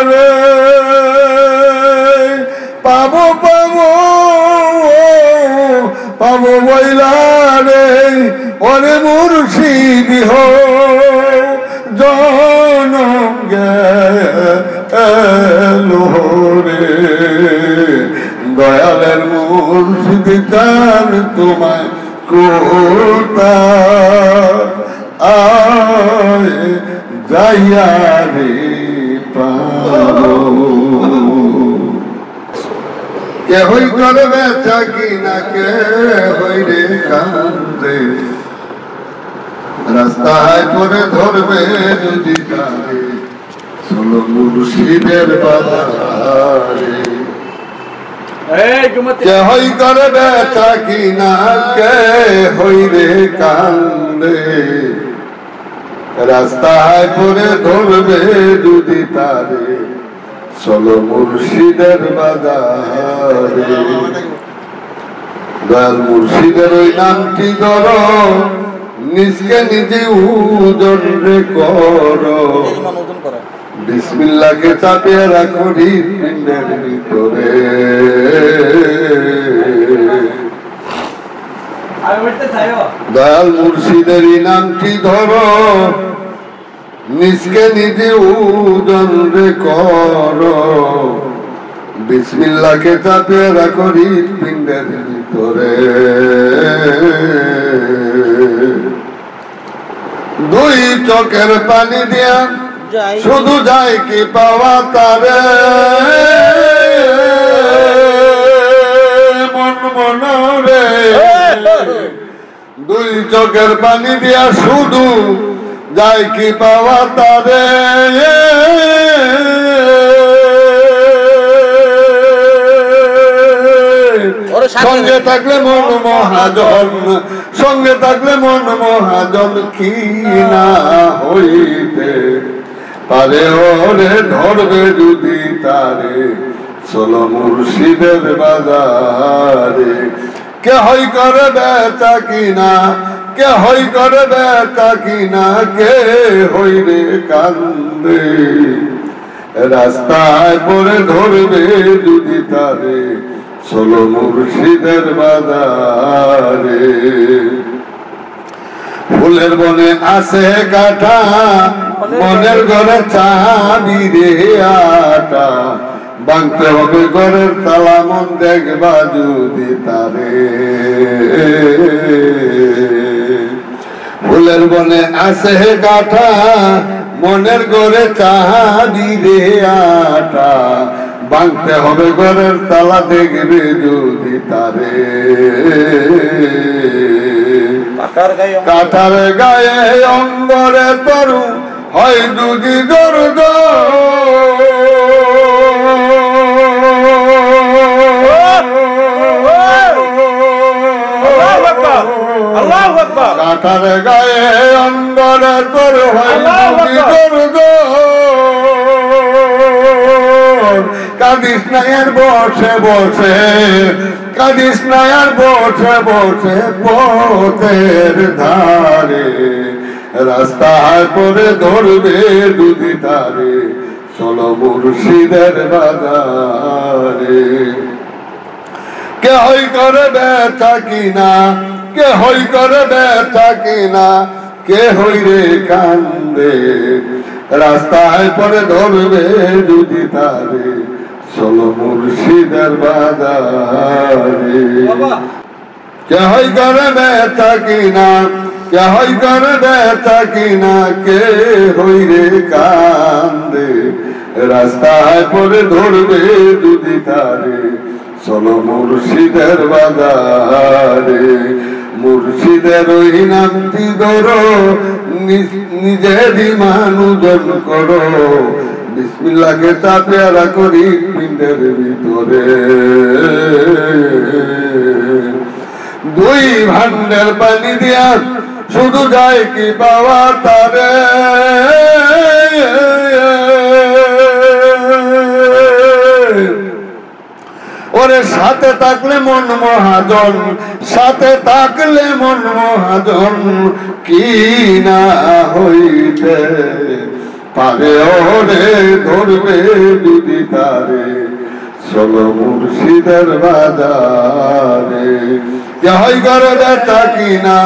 রে পাবো পাবো পাবো বইলা রে ওরে মুর্শিদ হো জনম গেল রে দয়ালের মুর্শিদ চান তোমায় কোথায় যাইয়া রে পাবো কে হই করে বেচা কিনা কে হই রে কান্দে রাস্তায় করে ধরবে যদি কাঁদে চলো মুর্শিদের বাজারে কে হই করে বেচা কিনা কে হই রে কান্দে রাস্তায় করে ধরবে যদি তারে চলো মুর্শিদের বাজারে দয়াল মুর্শিদের ওই নামটি ধরো নিজকে নিজে ওজন রে করো বিসমিল্লাহকে চাপিয়ে রাখো হৃদপিণ্ডের ভিতরে দয়াল মুর্শিদের এই নামটি ধরো নিজকে নিজে ওজন রে করো বিসমিল্লাহকে চাপিয়ে রাখো হৃদপিণ্ডের ভিতরে দুই চোখের পানি দিয়া শুধু যায় কি পাওয়া তারে মন মনরে দুই চোখের পানি দিয়া শুধু যায় কি পাওয়া তারে সঙ্গে থাকলে মন মহাজন সঙ্গে থাকলে মন মহাজন কি না হইতে পারে ওরে ধরবে যদি তারে চলো মুর্শিদের বাজারে কে হই করে বেচা কিনা কে হই করে বেচা কিনা কে হই রে কান্দে রাস্তায় পরে ধরবে যদি তারে চলো মুর্শিদের বাজারে ফুলের বনে আছে কাটা মনের ঘরে চাবি রে আটা ভাঙতে হবে ঘরের তালা মন দেখবা যদি তারে ফুলের বনে আছে কাটা মনের ঘরে চাবি রে আটা ভাঙতে হবে ঘরের তালা দেখবে যদি তারে কাটার গায়ে অঙ্গরে তরু হয় যদি দরদ কাঁঠার গায়ে অন্দরে তোর হয় যদি দরদ কাঁদিস না আর বসে বসে কাঁদিস না আর বসে বসে পথের ধারে রাস্তায় পরে ধরবে দুধি তারে চলো মুর্শিদের বাজারে কে হই করে ব্যথা কিনা কে হই করে ব্যথা কিনা কে হই রে কান্দে রাস্তায় পরে ধরবে দুধি তারে চলো মুর্শিদের বাজারে কে হই করে ব্যথা কিনা কে হই করে ব্যথা কিনা কে হই রে কান্দে রাস্তায় পরে ধরবে দুধি তারে চলো মুর্শিদের বাজারে মুর্শিদের ওই নামটি ধরো নিজেরই মানুজন করো বিসমিল্লাহকে তা পেয়ারা করি পিণ্ডের ভিতরে দুই ভান্ডের পানি দিয়া শুধু যায় কি পাওয়া তারে ওরে সাথে থাকলে মন মহাজন সাথে থাকলে মন মহাজন কি না হইতে পারে ওরে ধরবে দুধি তারে চলো মুর্শিদের বাজারে কে হই করে ব্যথা কিনা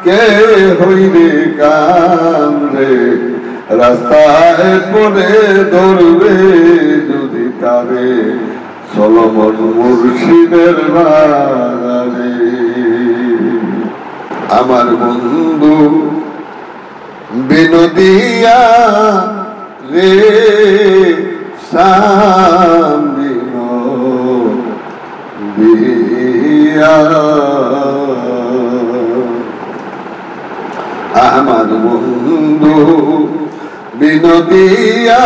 কে হইবে কান্দে রাস্তায় পরে ধরবে দুধি তারে চলো মুর্শিদের বাজারে আমার বন্ধু বিনোদিয়া রে বিনোদিয়া আমার বন্ধু বিনোদিয়া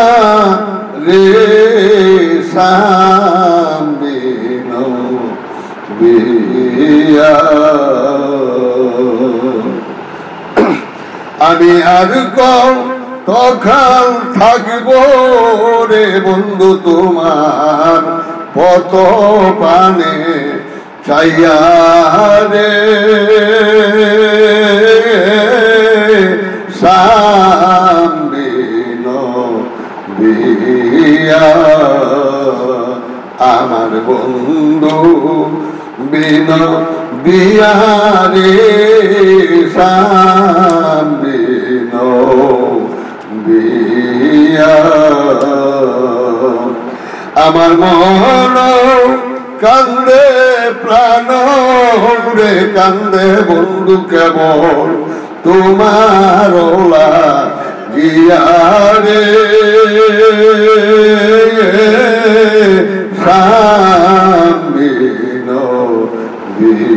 রে বিনোদিয়া আমি আর কখন থাকব রে বন্ধু তোমার পত পানে চাইয়া রে বিনোদিয়া আমার বন্ধু বিনোদিয়া রে বিনোদিয়া আমার মন কান্দে প্রাণ রে কান্দে বন্ধু কেবল তোমার ওলা গিয়া রে বিনোদিয়া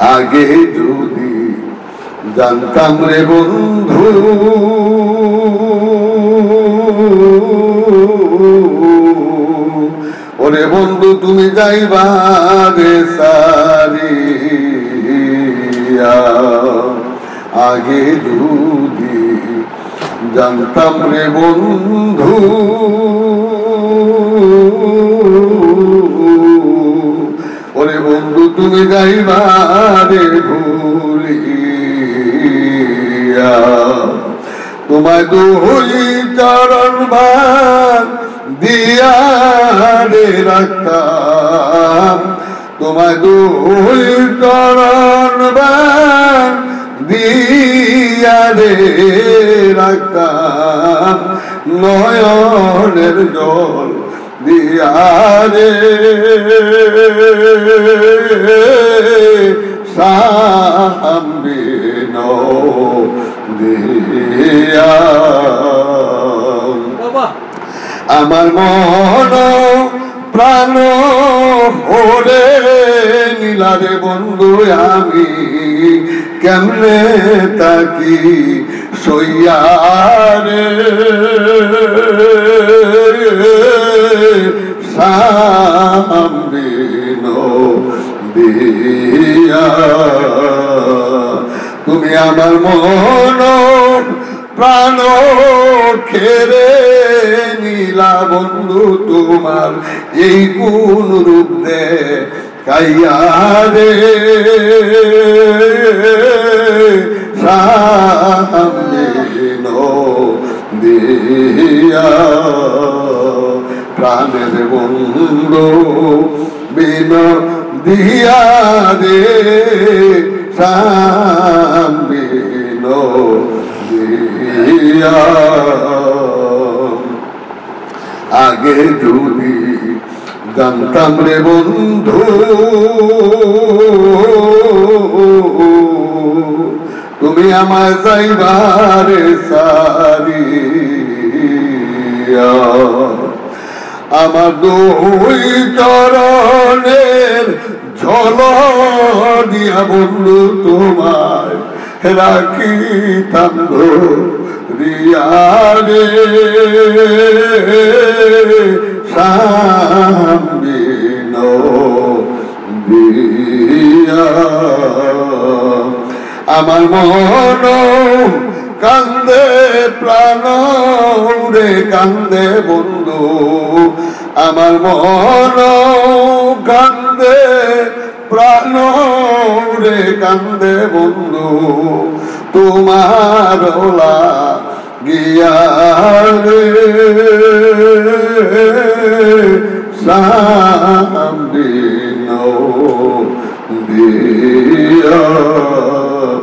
আগে যদি জানতাম রে বন্ধু ওরে বন্ধু তুমি যাইবা রে সারিয়া আগে যদি জানতাম রে বন্ধু ওরে বন্ধু তুমি যাইবা রে ভুলিয়া তোমায় দুই চরণ ভার দিয়া রে রাখতাম তোমায় দুই চরণ ভার দিয়া রে রাখতাম নয়নের জল দিয়া রে দিয়া আমার মন প্রাণ ওরে নীলারে বন্ধু আমি কেমনে তাকি সইয়ারে সামবিনো দিয়া তুমি আমার মন প্রাণ খেরে নীলা বন্ধু তোমার এই কোন রূপ দে কাইয়ারে সামবিনো দিয়া প্রাণের বন্ধু বিন দিয়া রে সামবিনো দিয়া আগে যদি জানতাম রে বন্ধু তুমি আমার যাইবারে সারি আমার দুই চরণের ঝলক দিয়া বন্ধু তোমার রাখিতাম রিয়ারে সামবিনো দিয়া আমার মন কান্দে প্রাণ রে কান্দে বন্ধু আমার মন কান্দে প্রাণ রে কান্দে বন্ধু তোমার গিয়া রে সামবিনো দিয়া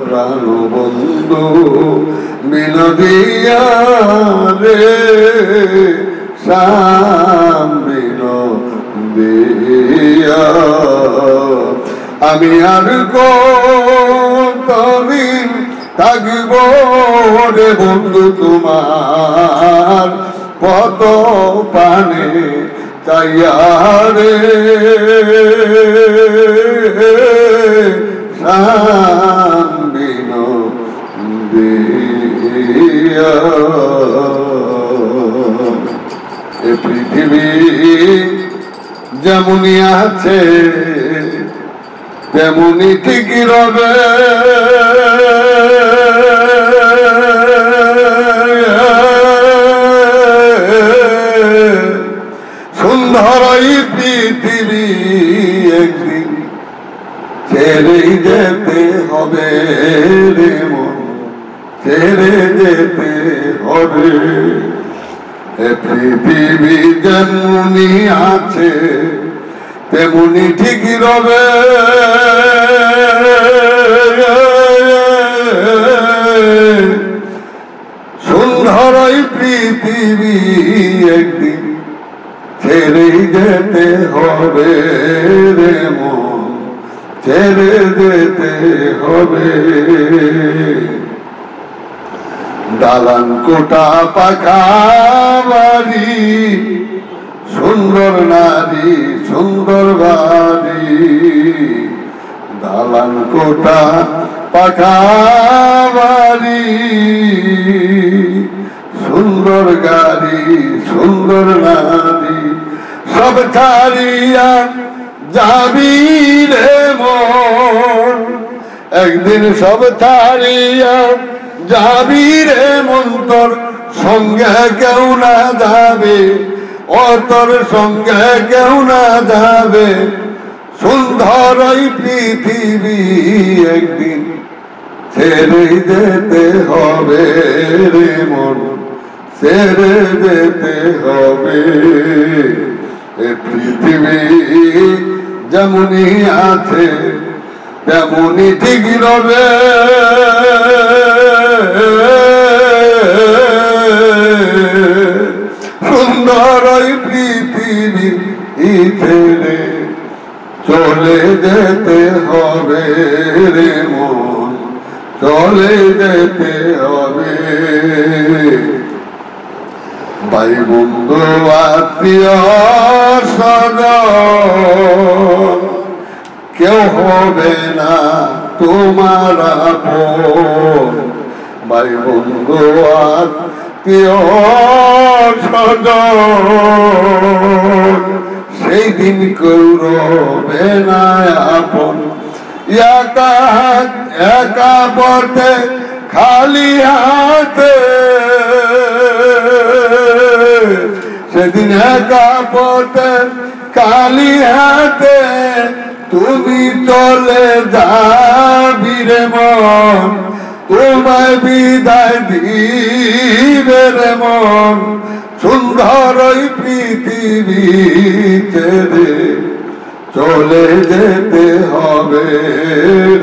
প্রাণ বন্ধু বিন দিয়া রে সামবিনো দিয়া আমি আর কতদিন থাকব রে বন্ধু তোমার কত পানে চাইয়া রে সামবিনো দিয়া এ পৃথিবী যেমনই আছে তেমনি ঠিকই রবে সুন্দর এই পৃথিবী একদিন ছেড়ে যেতে হবে রে মন ছেড়ে যেতে হবে এ পৃথিবী যেমনি আছে তেমনি ঠিকই রবে সুন্দর এই পৃথিবী একদিন ছেড়ে যেতে হবে রে মন ছেড়ে যেতে হবে দালান কোটা পাকা বাড়ি সুন্দর নারী সুন্দর বাড়ি দালান কোটা পাকা বাড়ি সুন্দর গাড়ি সুন্দর নারী সব ছাড়িয়া যাবি রে মন একদিন সব ছাড়িয়া যাবি রে মন তোর সঙ্গে কেউ না যাবে ও তোর সঙ্গে কেউ না যাবে সুন্দর এই পৃথিবী একদিন ছেড়ে যেতে হবে রে মন ছেড়ে যেতে হবে এ পৃথিবী যেমনই আছে তেমনই ঠিকই রবে সুন্দর এই পৃথিবী ছেড়ে চলে যেতে হবে রে মন চলে যেতে হবে ভাই বন্ধু আত্মীয় স্বজন কেউ হবে না তোমার আপন ভাই বন্ধু আত্মীয় স্বজন সেই দিন কেউ রবে না আপন একা পথে খালি হাতে সেদিন একা পথে খালি হাতে তুমি চলে যাবি রে মন তোমায় বিদায় দিবে রে মন সুন্দর ওই পৃথিবী ছেড়ে চলে যেতে হবে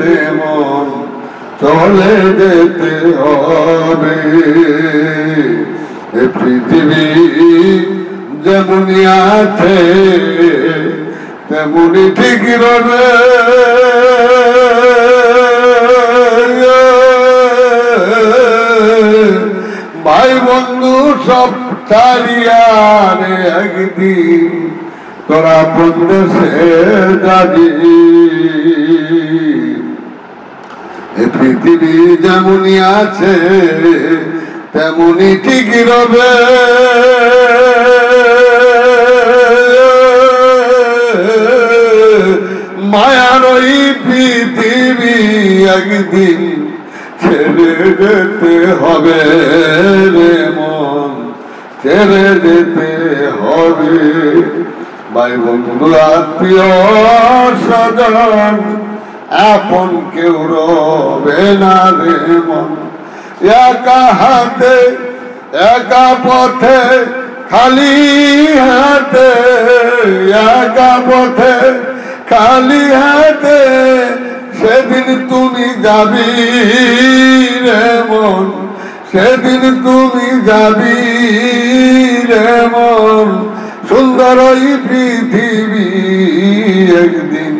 রে মন চলে যেতে হবে এ পৃথিবী যেমনি আছে তেমনি ঠিক রবে ভাই বন্ধু সব ছাড়িয়া রে একদিন তোরা বন্ধে যাবি এ পৃথিবী যেমনি আছে তেমনি ঠিক রবে মায়ার ওই পৃথিবী একদিন ছেড়ে যেতে হবে রে মন ছেড়ে যেতে হবে ভাই বন্ধু আত্মীয় স্বজন আপন কেউ রবে না রে মন একা হাতে একা পথে খালি হাতে একা পথে খালি হাতে সেদিন তুমি যাবি রে মন সেদিন তুমি যাবি রে মন সুন্দর ওই পৃথিবী একদিন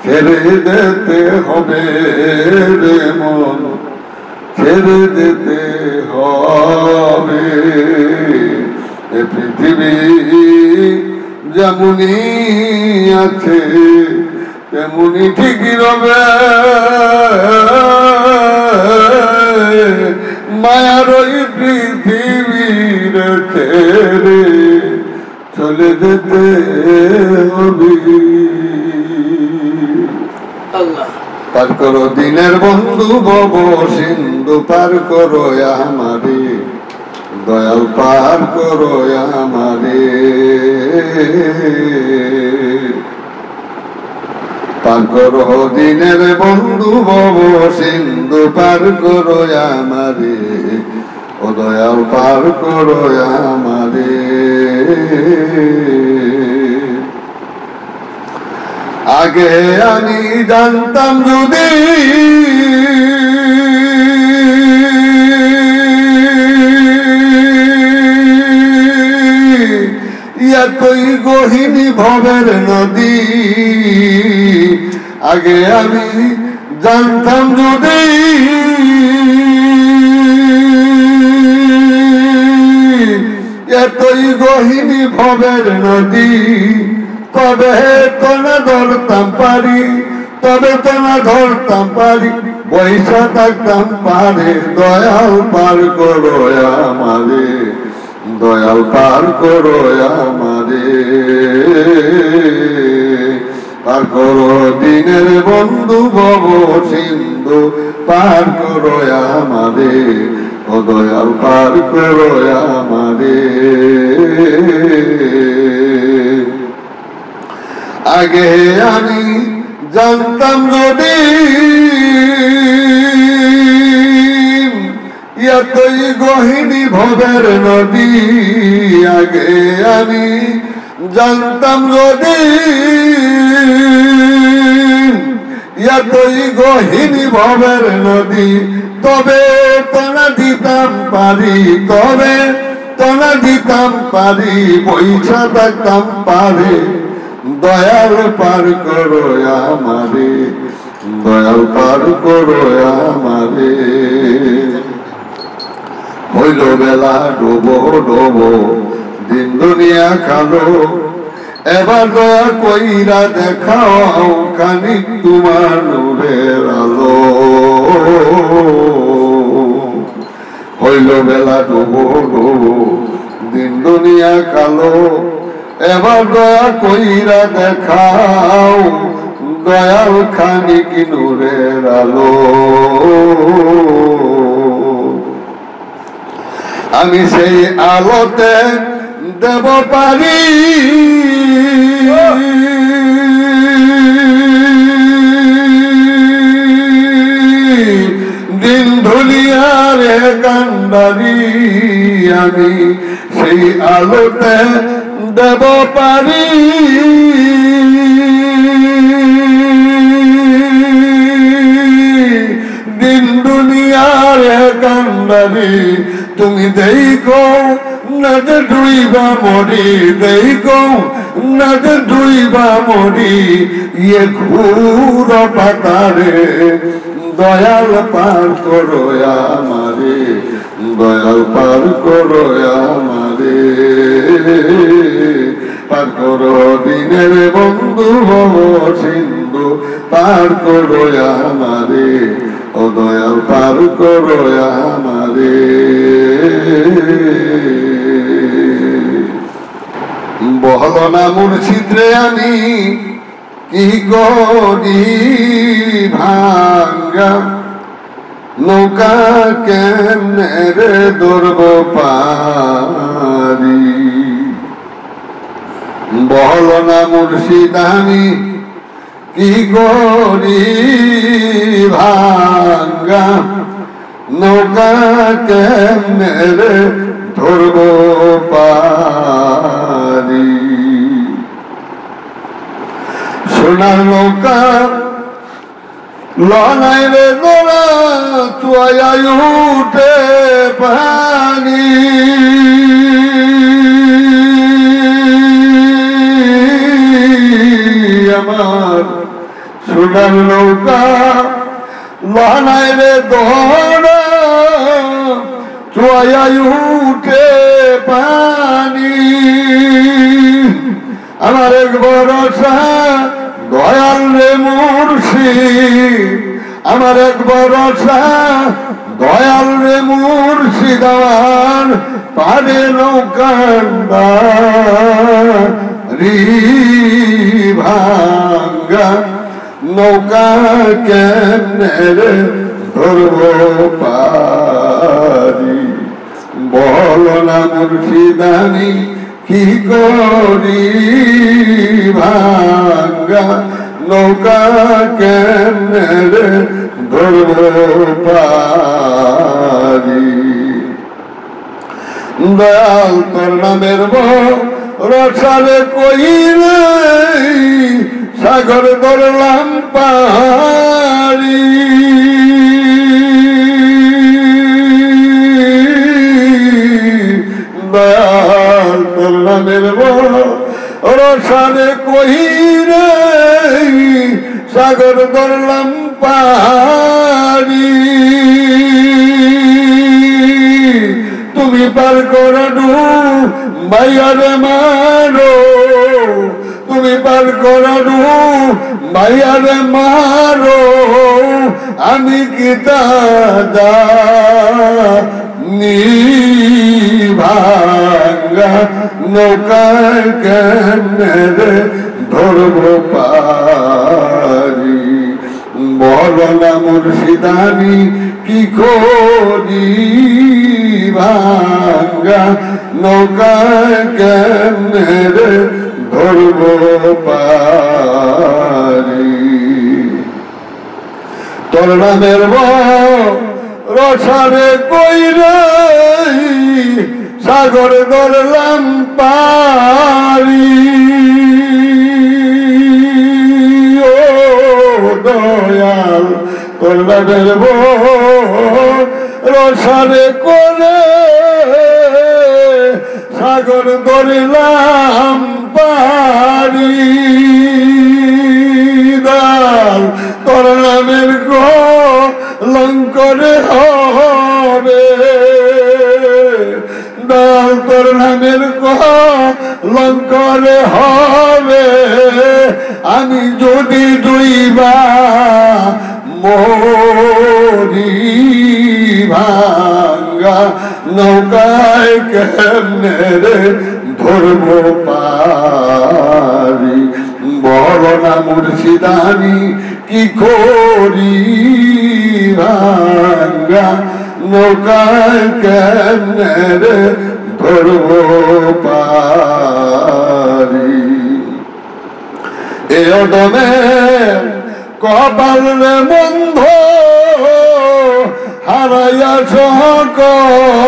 ছেড়ে যেতে হবে রে মন ছেড়ে যেতে হবে এ পৃথিবী যেমনি আছে তেমনি ঠিকই রবে মায়ার ওই পৃথিবীর ছেড়ে চলে যেতে হবে পার করো দিনের বন্ধু ভব সিন্ধু পার করো আমারে দয়াল পার করো আমারে পার করো দিনের বন্ধু ভব সিন্ধু পার করো আমারে ও দয়াল পার করো আমারে আগে আমি জানতাম যদি এতই গহিনী ভবের নদী আগে আমি জানতাম যদি এতই গহিনী ভবের নদী তবে তোনা ধরতাম পারি তবে তোনা ধরতাম পারি পয়সা থাকতাম পারে দয়াল পার করো আমারে দয়াল পার করো আমারে পার করো দিনের বন্ধু ভব সিন্ধু পার করো আমারে ও দয়াল পার করো আমারে আগে আমি জানতাম যদি এতই গহিনী ভবের নদী আগে আমি জানতাম যদি এতই গহিনী ভবের নদী তবে তোনা দিতাম পারি তবে তোনা দিতাম পারি পয়সা থাকতাম পারে দয়াল পার করো আমারে দয়াল পার করো আমারে হইল বেলা ডোবো ডোবো দিন দুনিয়া কালো এবার দয়া কইরা দেখাও খানিক তোমার নূরের আলো হইল বেলা ডুবো ডুবো দিন দুনিয়া কালো এবার দয়া কইরা দেখাও দয়াল খানি কি নূরের আলো আমি সেই আলোতে দেব পারি দিন ধুলিয়ারে কান্ডারি আমি সেই আলোতে দেব পারি দিন দুনিয়ারে কান্ডারি তুমি দেখো নজর ডুইবা মরি দেখো নজর ডুইবা মরি ইয়ে ঘুর পাতারে দয়াল পার করো আমারে দয়াল পার করো আমারে পার করো দিনের বন্ধু সিন্ধু পার করো আমারে ও দয়াল পার করো আমারে বহল না মুর্শিদ রে আমি কি করি ভাঙ্গা নৌকা কেমনে রে ধরব পারি বহল না মুর্শিদ আমি কি করি ভাঙ্গা নৌকা কেমনে রে ধরব পারি সোনার নৌকা লনাই রে গোরা তুয়া উঠে পানি আমার সোনার নৌকা লনাই রে গোরা তুয়া উঠে পানি আমার এক ভরসা দয়াল রে মুর্শিদ আমার এক ভরসা দয়াল রে মুর্শিদ আমার পারে নৌকান্ডা রি ভাঙ্গা নৌকা কেমনে রে ধরব পারি বল না মুর্শিদানি কি করি ভাঙ্গা নৌকা কেমনে রে ধরব পারি দয়াল তোর নামের রসালে কইরে সাগর ধরলাম পারি দয়াল তোর নামের রসালে কইরে সাগর ধরলাম পারি তুমি পার করে মাইয়ারে মারো তুমি পার করে মাইয়ারে মারো আমি কি দাদা ভাঙ্গা নৌকা কেমনে রে ধরব পারি বল না মুর্শিদানি কি করি ভাঙ্গা নৌকা কেমনে রে ধরব পারি তোর নামের রসারে কইরে সাগর ধরলাম পারি ও দয়াল তোর নামের রসারে করে সাগর ধরলাম পারি দাল তোর নামের লঙ্করে হবে দাল তোর নামের লঙ্করে হবে আমি যদি ডুইবা মরি ভাঙ্গা নৌকায় কেমনে রে ধরব পারি বড় না মুর্শিদানি কি করি ভাঙ্গা নৌকায় কেমনে রে ধরব পারি এ অদমে কপাল রে বন্ধ হারাইয়া সকলি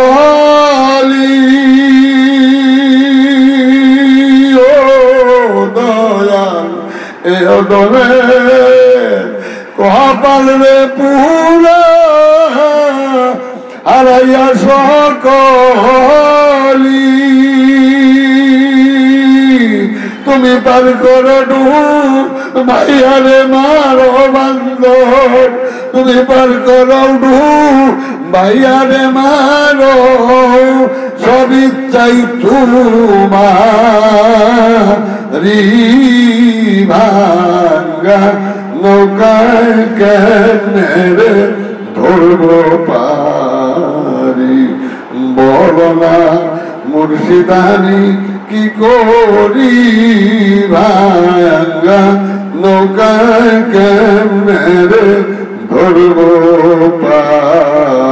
ও দয়াল এ অদমে কপাল রে পুরা হারাইয়া সকলি তুমি পার করো ডুব ভাইয়ারে মারো বান্ধব তুমি পার করো ডুব ভাইয়ারে মারো সবই চাই তোমারি ভাঙ্গা নৌকায় কেমনে রে ধরব পারি বল না মুর্শিদানি কি করি ভাঙ্গা নৌকায় কেমনে রে ধরব পারি